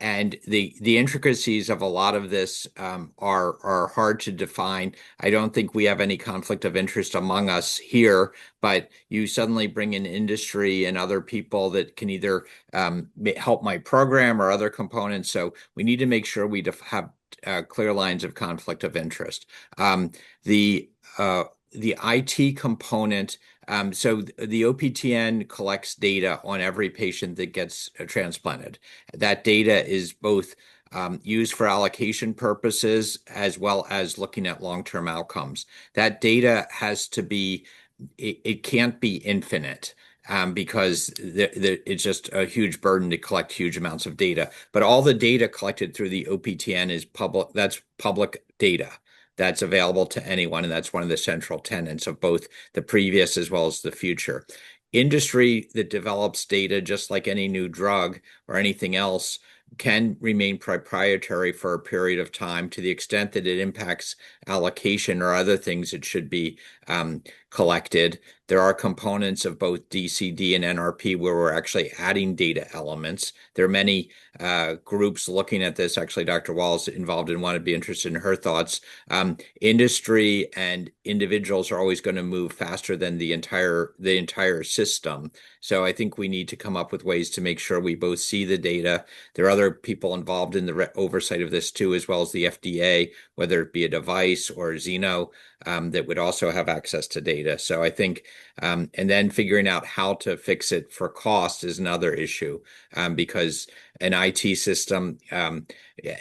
And the intricacies of a lot of this are hard to define. I don't think we have any conflict of interest among us here, but you suddenly bring in industry and other people that can either help my program or other components. So we need to make sure we have clear lines of conflict of interest. The IT component. So the OPTN collects data on every patient that gets transplanted. That data is both used for allocation purposes as well as looking at long-term outcomes. That data has to be, it can't be infinite. Because it's just a huge burden to collect huge amounts of data. But all the data collected through the OPTN is public. That's public data that's available to anyone, and that's one of the central tenets of both the previous as well as the future. Industry that develops data, just like any new drug or anything else, can remain proprietary for a period of time to the extent that it impacts allocation or other things that should be collected. There are components of both DCD and NRP where we're actually adding data elements. There are many groups looking at this. Actually, Dr. Wall's involved in one. I'd be interested in her thoughts. Industry and individuals are always going to move faster than the entire system. So I think we need to come up with ways to make sure we both see the data. There are other people involved in the oversight of this too, as well as the FDA, whether it be a device or Xeno, that would also have access to data. So I think, and then figuring out how to fix it for cost is another issue, because an IT system,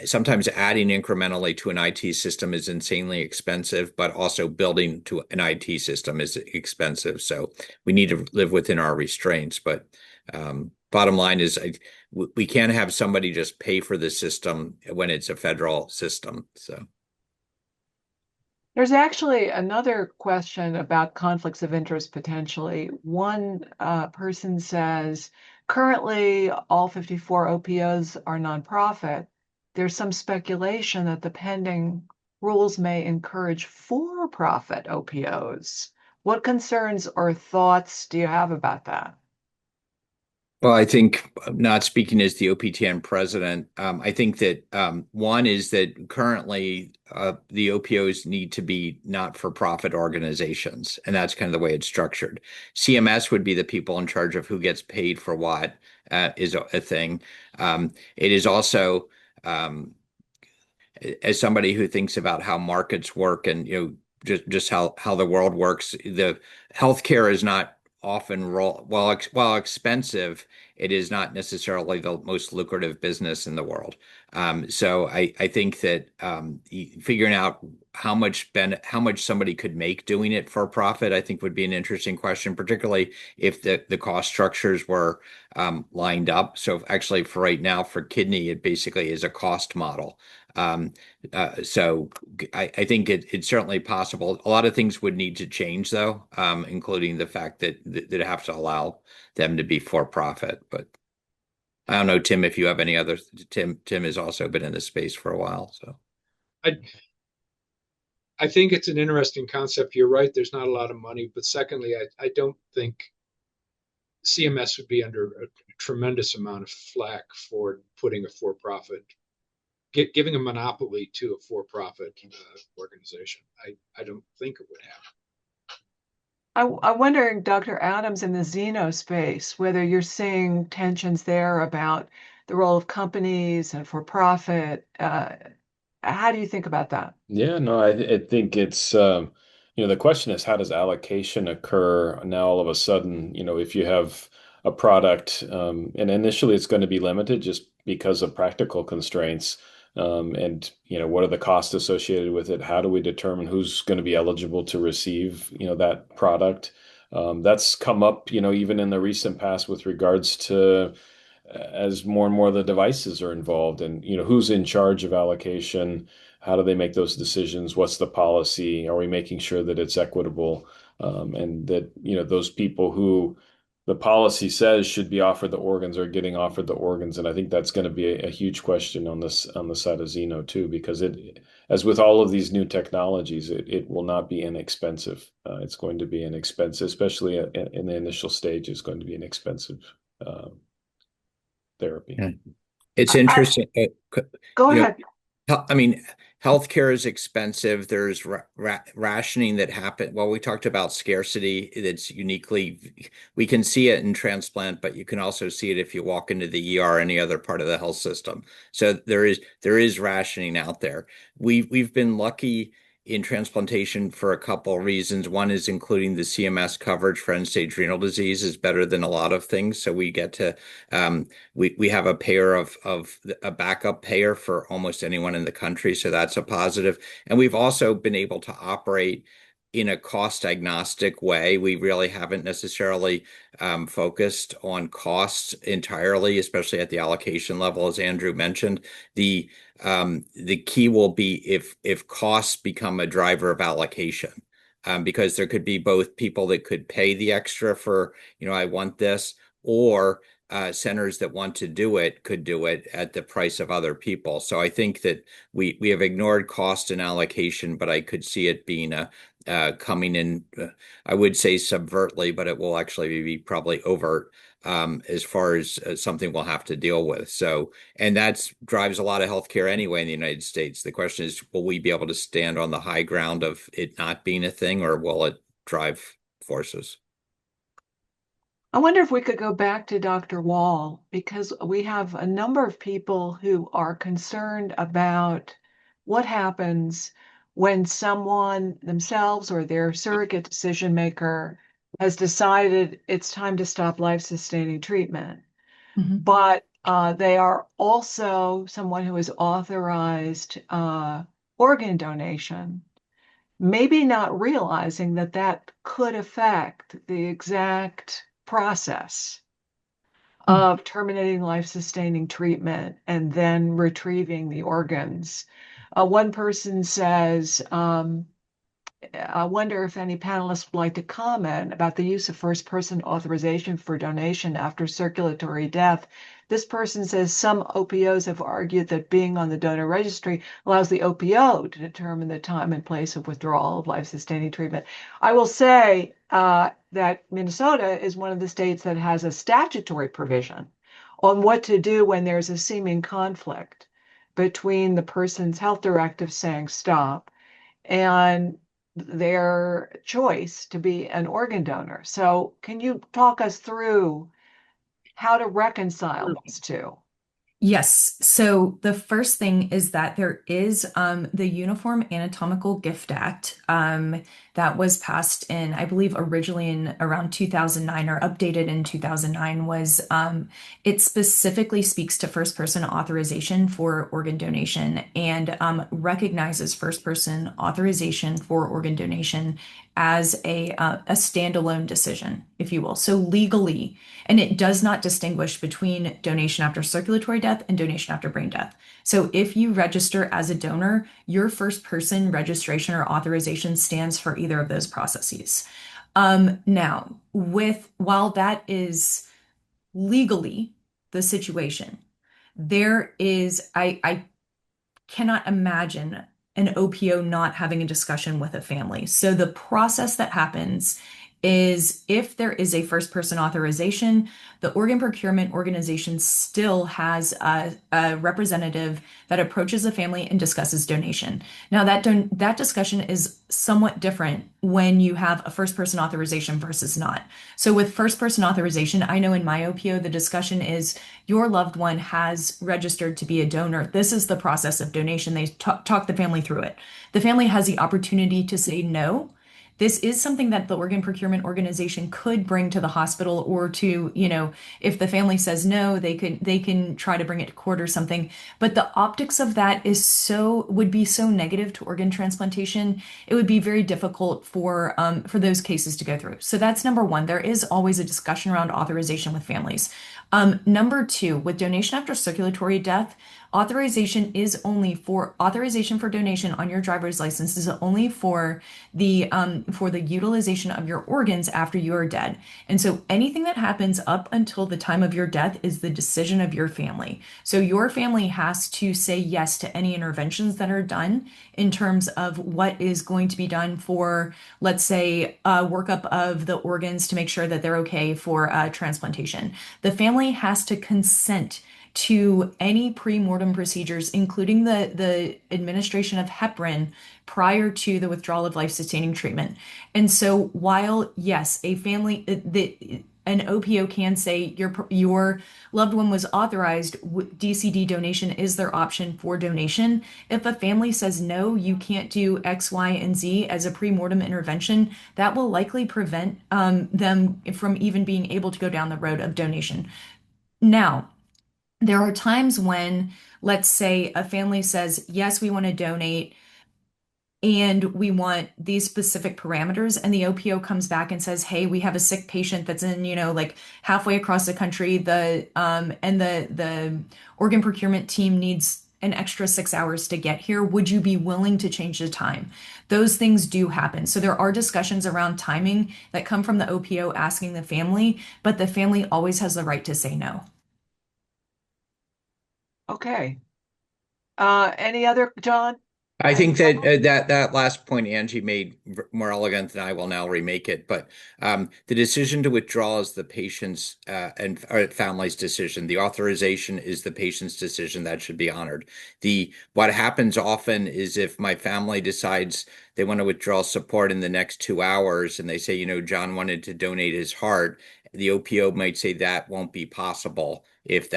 sometimes adding incrementally to an IT system is insanely expensive, but also building to an IT system is expensive. So we need to live within our restraints. But bottom line is, we can't have somebody just pay for the system when it's a federal system. So. There's actually another question about conflicts of interest potentially. One person says, currently all 54 OPOs are nonprofit. There's some speculation that the pending rules may encourage for-profit OPOs. What concerns or thoughts do you have about that? Well, I think, not speaking as the OPTN president, I think that one is that currently the OPOs need to be not-for-profit organizations, and that's kind of the way it's structured. CMS would be the people in charge of who gets paid for what, is a thing. It is also, as somebody who thinks about how markets work and just how the world works, the healthcare is not often while expensive, it is not necessarily the most lucrative business in the world. So I think that figuring out how much somebody could make doing it for profit, I think would be an interesting question, particularly if the cost structures were lined up. So actually, for right now, for kidney, it basically is a cost model. So I think it's certainly possible. A lot of things would need to change, though, including the fact that they have to allow them to be for profit. But I don't know, Tim, if you have any other. Tim has also been in this space for a while. So I think it's an interesting concept. You're right. There's not a lot of money. But secondly, I don't think CMS would be under a tremendous amount of flack for putting a for-profit, giving a monopoly to a for-profit organization. I don't think it would happen. I'm wondering, Dr. Adams, in the Xeno space, whether you're seeing tensions there about the role of companies and for-profit. How do you think about that? Yeah, no, I think it's the question is, how does allocation occur now all of a sudden, if you have a product, and initially it's going to be limited just because of practical constraints. And what are the costs associated with it? How do we determine who's going to be eligible to receive, that product? That's come up, even in the recent past with regards to as more and more of the devices are involved, and who's in charge of allocation? How do they make those decisions? What's the policy? Are we making sure that it's equitable, and that those people who the policy says should be offered the organs are getting offered the organs. And I think that's going to be a huge question on this on the side of Xeno too, because as with all of these new technologies, it will not be inexpensive. It's going to be inexpensive, especially in the initial stage. It's going to be an expensive therapy. Yeah. It's I, interesting. go You ahead. I mean, healthcare is expensive. There's rationing that happen. Well, we talked about scarcity. That's uniquely, we can see it in transplant, but you can also see it if you walk into the ER or any other part of the health system. So there is rationing out there. We've been lucky in transplantation for a couple of reasons. One is including the CMS coverage for end-stage renal disease is better than a lot of things. So we get to we have a payer of a backup payer for almost anyone in the country, so that's a positive. And we've also been able to operate in a cost agnostic way. We really haven't necessarily focused on costs entirely, especially at the allocation level, as Andrew mentioned. The key will be if costs become a driver of allocation. Because there could be both people that could pay the extra for, I want this, or centers that want to do it could do it at the price of other people. So I think that we have ignored cost and allocation, but I could see it being coming in, I would say subvertly, but it will actually be probably overt as far as something we'll have to deal with. So, and that drives a lot of healthcare anyway in the United States. The question is, will we be able to stand on the high ground of it not being a thing, or will it drive forces? I wonder if we could go back to Dr. Wall, because we have a number of people who are concerned about what happens when someone themselves or their surrogate decision maker has decided it's time to stop life-sustaining treatment. But they are also someone who has authorized organ donation, maybe not realizing that that could affect the exact process of terminating life-sustaining treatment and then retrieving the organs. One person says, I wonder if any panelists would like to comment about the use of first-person authorization for donation after circulatory death. This person says some OPOs have argued that being on the donor registry allows the OPO to determine the time and place of withdrawal of life-sustaining treatment. I will say that Minnesota is one of the states that has a statutory provision on what to do when there's a seeming conflict between the person's health directive saying stop and their choice to be an organ donor. So can you talk us through how to reconcile these two? Yes. So the first thing is that there is the Uniform Anatomical Gift Act that was passed in, I believe, originally in around 2009 or updated in 2009 was it specifically speaks to first person authorization for organ donation and recognizes first person authorization for organ donation as a standalone decision, if you will. So legally, and it does not distinguish between donation after circulatory death and donation after brain death. So if you register as a donor, your first person registration or authorization stands for either of those processes. Now, while that is legally the situation, I cannot imagine an OPO not having a discussion with a family. So the process that happens is if there is a first person authorization, the organ procurement organization still has a representative that approaches the family and discusses donation. Now that discussion is somewhat different when you have a first person authorization versus not. So with first person authorization, I know in my OPO, the discussion is your loved one has registered to be a donor. This is the process of donation. They talk the family through it. The family has the opportunity to say no. This is something that the organ procurement organization could bring to the hospital or to, if the family says no, they can try to bring it to court or something. But the optics of that would be so negative to organ transplantation. It would be very difficult for those cases to go through. So that's number one. There is always a discussion around authorization with families. Number two, with donation after circulatory death, Authorization for donation on your driver's license is only for the utilization of your organs after you are dead. And so anything that happens up until the time of your death is the decision of your family. So your family has to say yes to any interventions that are done in terms of what is going to be done for, let's say, workup of the organs to make sure that they're okay for transplantation. The family has to consent to any pre-mortem procedures, including the administration of heparin prior to the withdrawal of life-sustaining treatment. And so while, yes, an OPO can say your loved one was authorized, DCD donation is their option for donation. If a family says no, you can't do X, Y, and Z as a pre-mortem intervention, that will likely prevent them from even being able to go down the road of donation. Now, there are times when, let's say, a family says, yes, we want to donate and we want these specific parameters, and the OPO comes back and says, hey, we have a sick patient that's in, like halfway across the country, the organ procurement team needs an extra 6 hours to get here. Would you be willing to change the time? Those things do happen. So there are discussions around timing that come from the OPO asking the family, but the family always has the right to say no. Okay. Any other, John? I Any think that follow-up? that last point Angie made more elegant than I will now remake it. But the decision to withdraw is the patient's and or family's decision. The authorization is the patient's decision that should be honored. What happens often is if my family decides they want to withdraw support in the next 2 hours, and they say, John wanted to donate his heart, the OPO might say that won't be possible if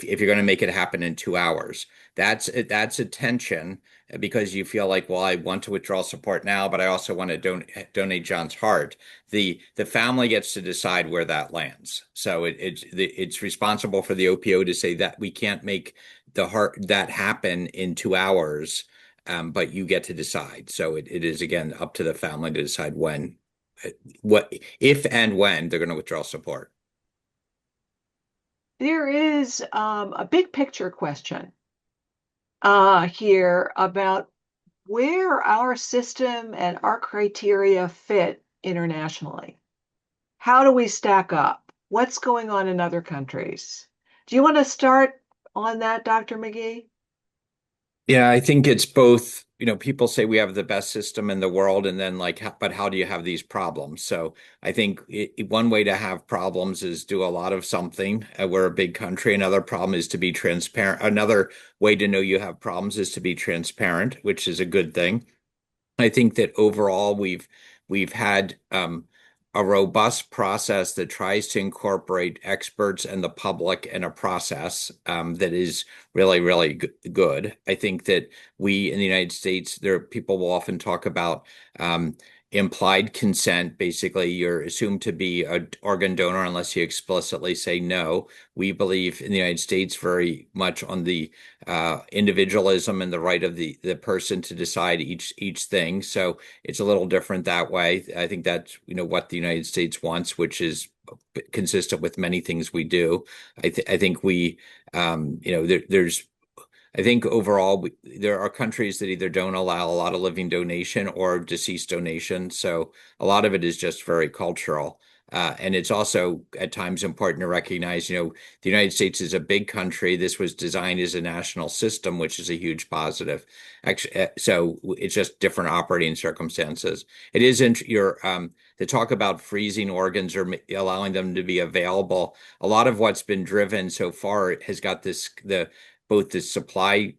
you're going to make it happen in 2 hours. That's a tension because you feel like, well, I want to withdraw support now, but I also want to donate John's heart. The family gets to decide where that lands. So it's responsible for the OPO to say that we can't make the heart that happen in 2 hours, but you get to decide. So it is again up to the family to decide what, if and when they're going to withdraw support. There is a big picture question here about where our system and our criteria fit internationally. How do we stack up? What's going on in other countries? Do you want to start on that, Dr. Magee? Yeah, I think it's both. People say we have the best system in the world, and then but how do you have these problems? So I think one way to have problems is do a lot of something. We're a big country. Another problem is to be transparent. Another way to know you have problems is to be transparent, which is a good thing. I think that overall we've had a robust process that tries to incorporate experts and the public in a process that is really, really good. I think that we in the United States, people will often talk about implied consent. Basically, you're assumed to be an organ donor unless you explicitly say no. We believe in the United States very much on the individualism and the right of the person to decide each thing. So it's a little different that way. I think that's what the United States wants, which is consistent with many things we do. I think we there's I think overall, there are countries that either don't allow a lot of living donation or deceased donation. So a lot of it is just very cultural. And it's also at times important to recognize, the United States is a big country. This was designed as a national system, which is a huge positive. Actually, so it's just different operating circumstances. It isn't to talk about freezing organs or allowing them to be available. A lot of what's been driven so far has got both the supply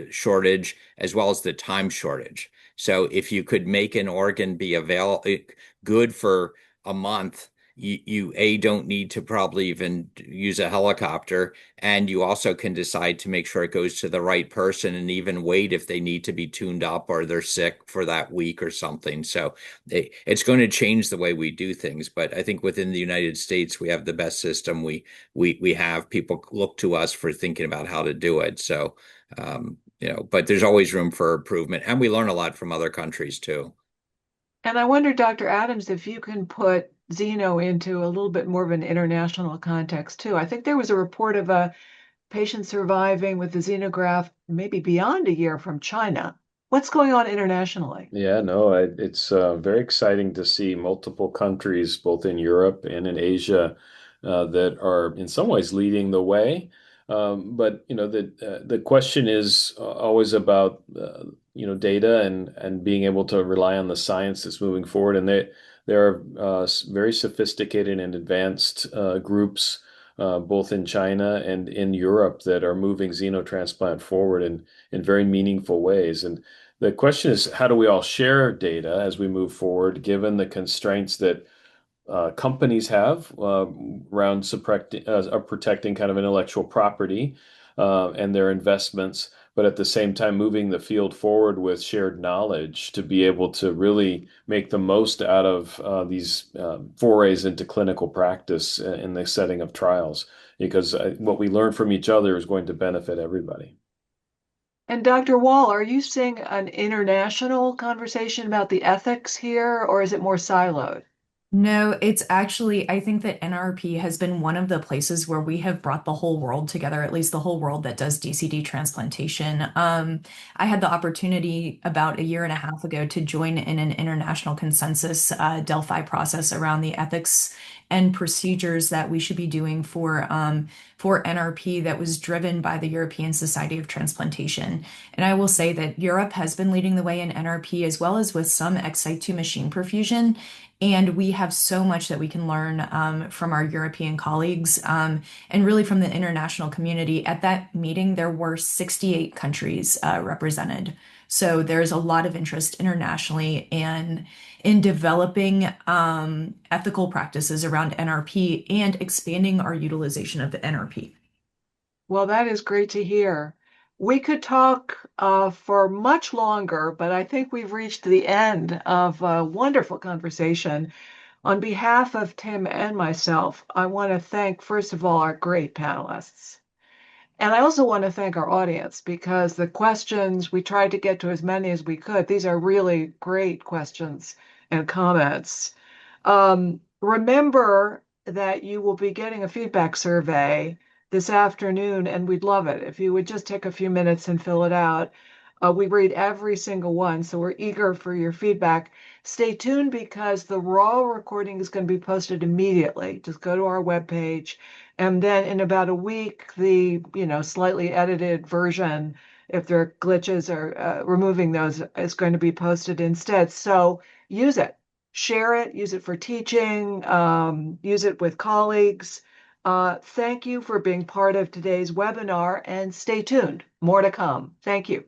shortage as well as the time shortage. So if you could make an organ be good for a month, you don't need to probably even use a helicopter, and you also can decide to make sure it goes to the right person and even wait if they need to be tuned up or they're sick for that week or something. So it's going to change the way we do things. But I think within the United States, we have the best system. We have people look to us for thinking about how to do it. So but there's always room for improvement, and we learn a lot from other countries too. And I wonder, Dr. Adams, if you can put xeno into a little bit more of an international context too. I think there was a report of a patients surviving with the xenograft maybe beyond a year from China. What's going on internationally? Yeah, no, it's very exciting to see multiple countries, both in Europe and in Asia, that are in some ways leading the way. But the question is always about data and being able to rely on the science that's moving forward. And there are very sophisticated and advanced groups, both in China and in Europe, that are moving xenotransplant forward in very meaningful ways. And the question is, how do we all share data as we move forward, given the constraints that companies have around protecting kind of intellectual property and their investments, but at the same time moving the field forward with shared knowledge to be able to really make the most out of these forays into clinical practice in the setting of trials, because what we learn from each other is going to benefit everybody. And Dr. Wall, are you seeing an international conversation about the ethics here, or is it more siloed? No, it's actually, I think that NRP has been one of the places where we have brought the whole world together, at least the whole world that does DCD transplantation. I had the opportunity about a year and a half ago to join in an international consensus Delphi process around the ethics and procedures that we should be doing for NRP that was driven by the European Society of Transplantation. And I will say that Europe has been leading the way in NRP as well as with some ex situ machine perfusion. And we have so much that we can learn from our European colleagues and really from the international community. At that meeting, there were 68 countries represented. So there's a lot of interest internationally in developing ethical practices around NRP and expanding our utilization of the NRP. Well, that is great to hear. We could talk for much longer, but I think we've reached the end of a wonderful conversation. On behalf of Tim and myself, I want to thank, first of all, our great panelists. And I also want to thank our audience because the questions, we tried to get to as many as we could. These are really great questions and comments. Remember that you will be getting a feedback survey this afternoon, and we'd love it if you would just take a few minutes and fill it out. We read every single one, so we're eager for your feedback. Stay tuned because the raw recording is going to be posted immediately. Just go to our webpage, and then in about a week, the slightly edited version, if there are glitches or removing those, is going to be posted instead. So use it, share it, use it for teaching, use it with colleagues. Thank you for being part of today's webinar and stay tuned. More to come. Thank you.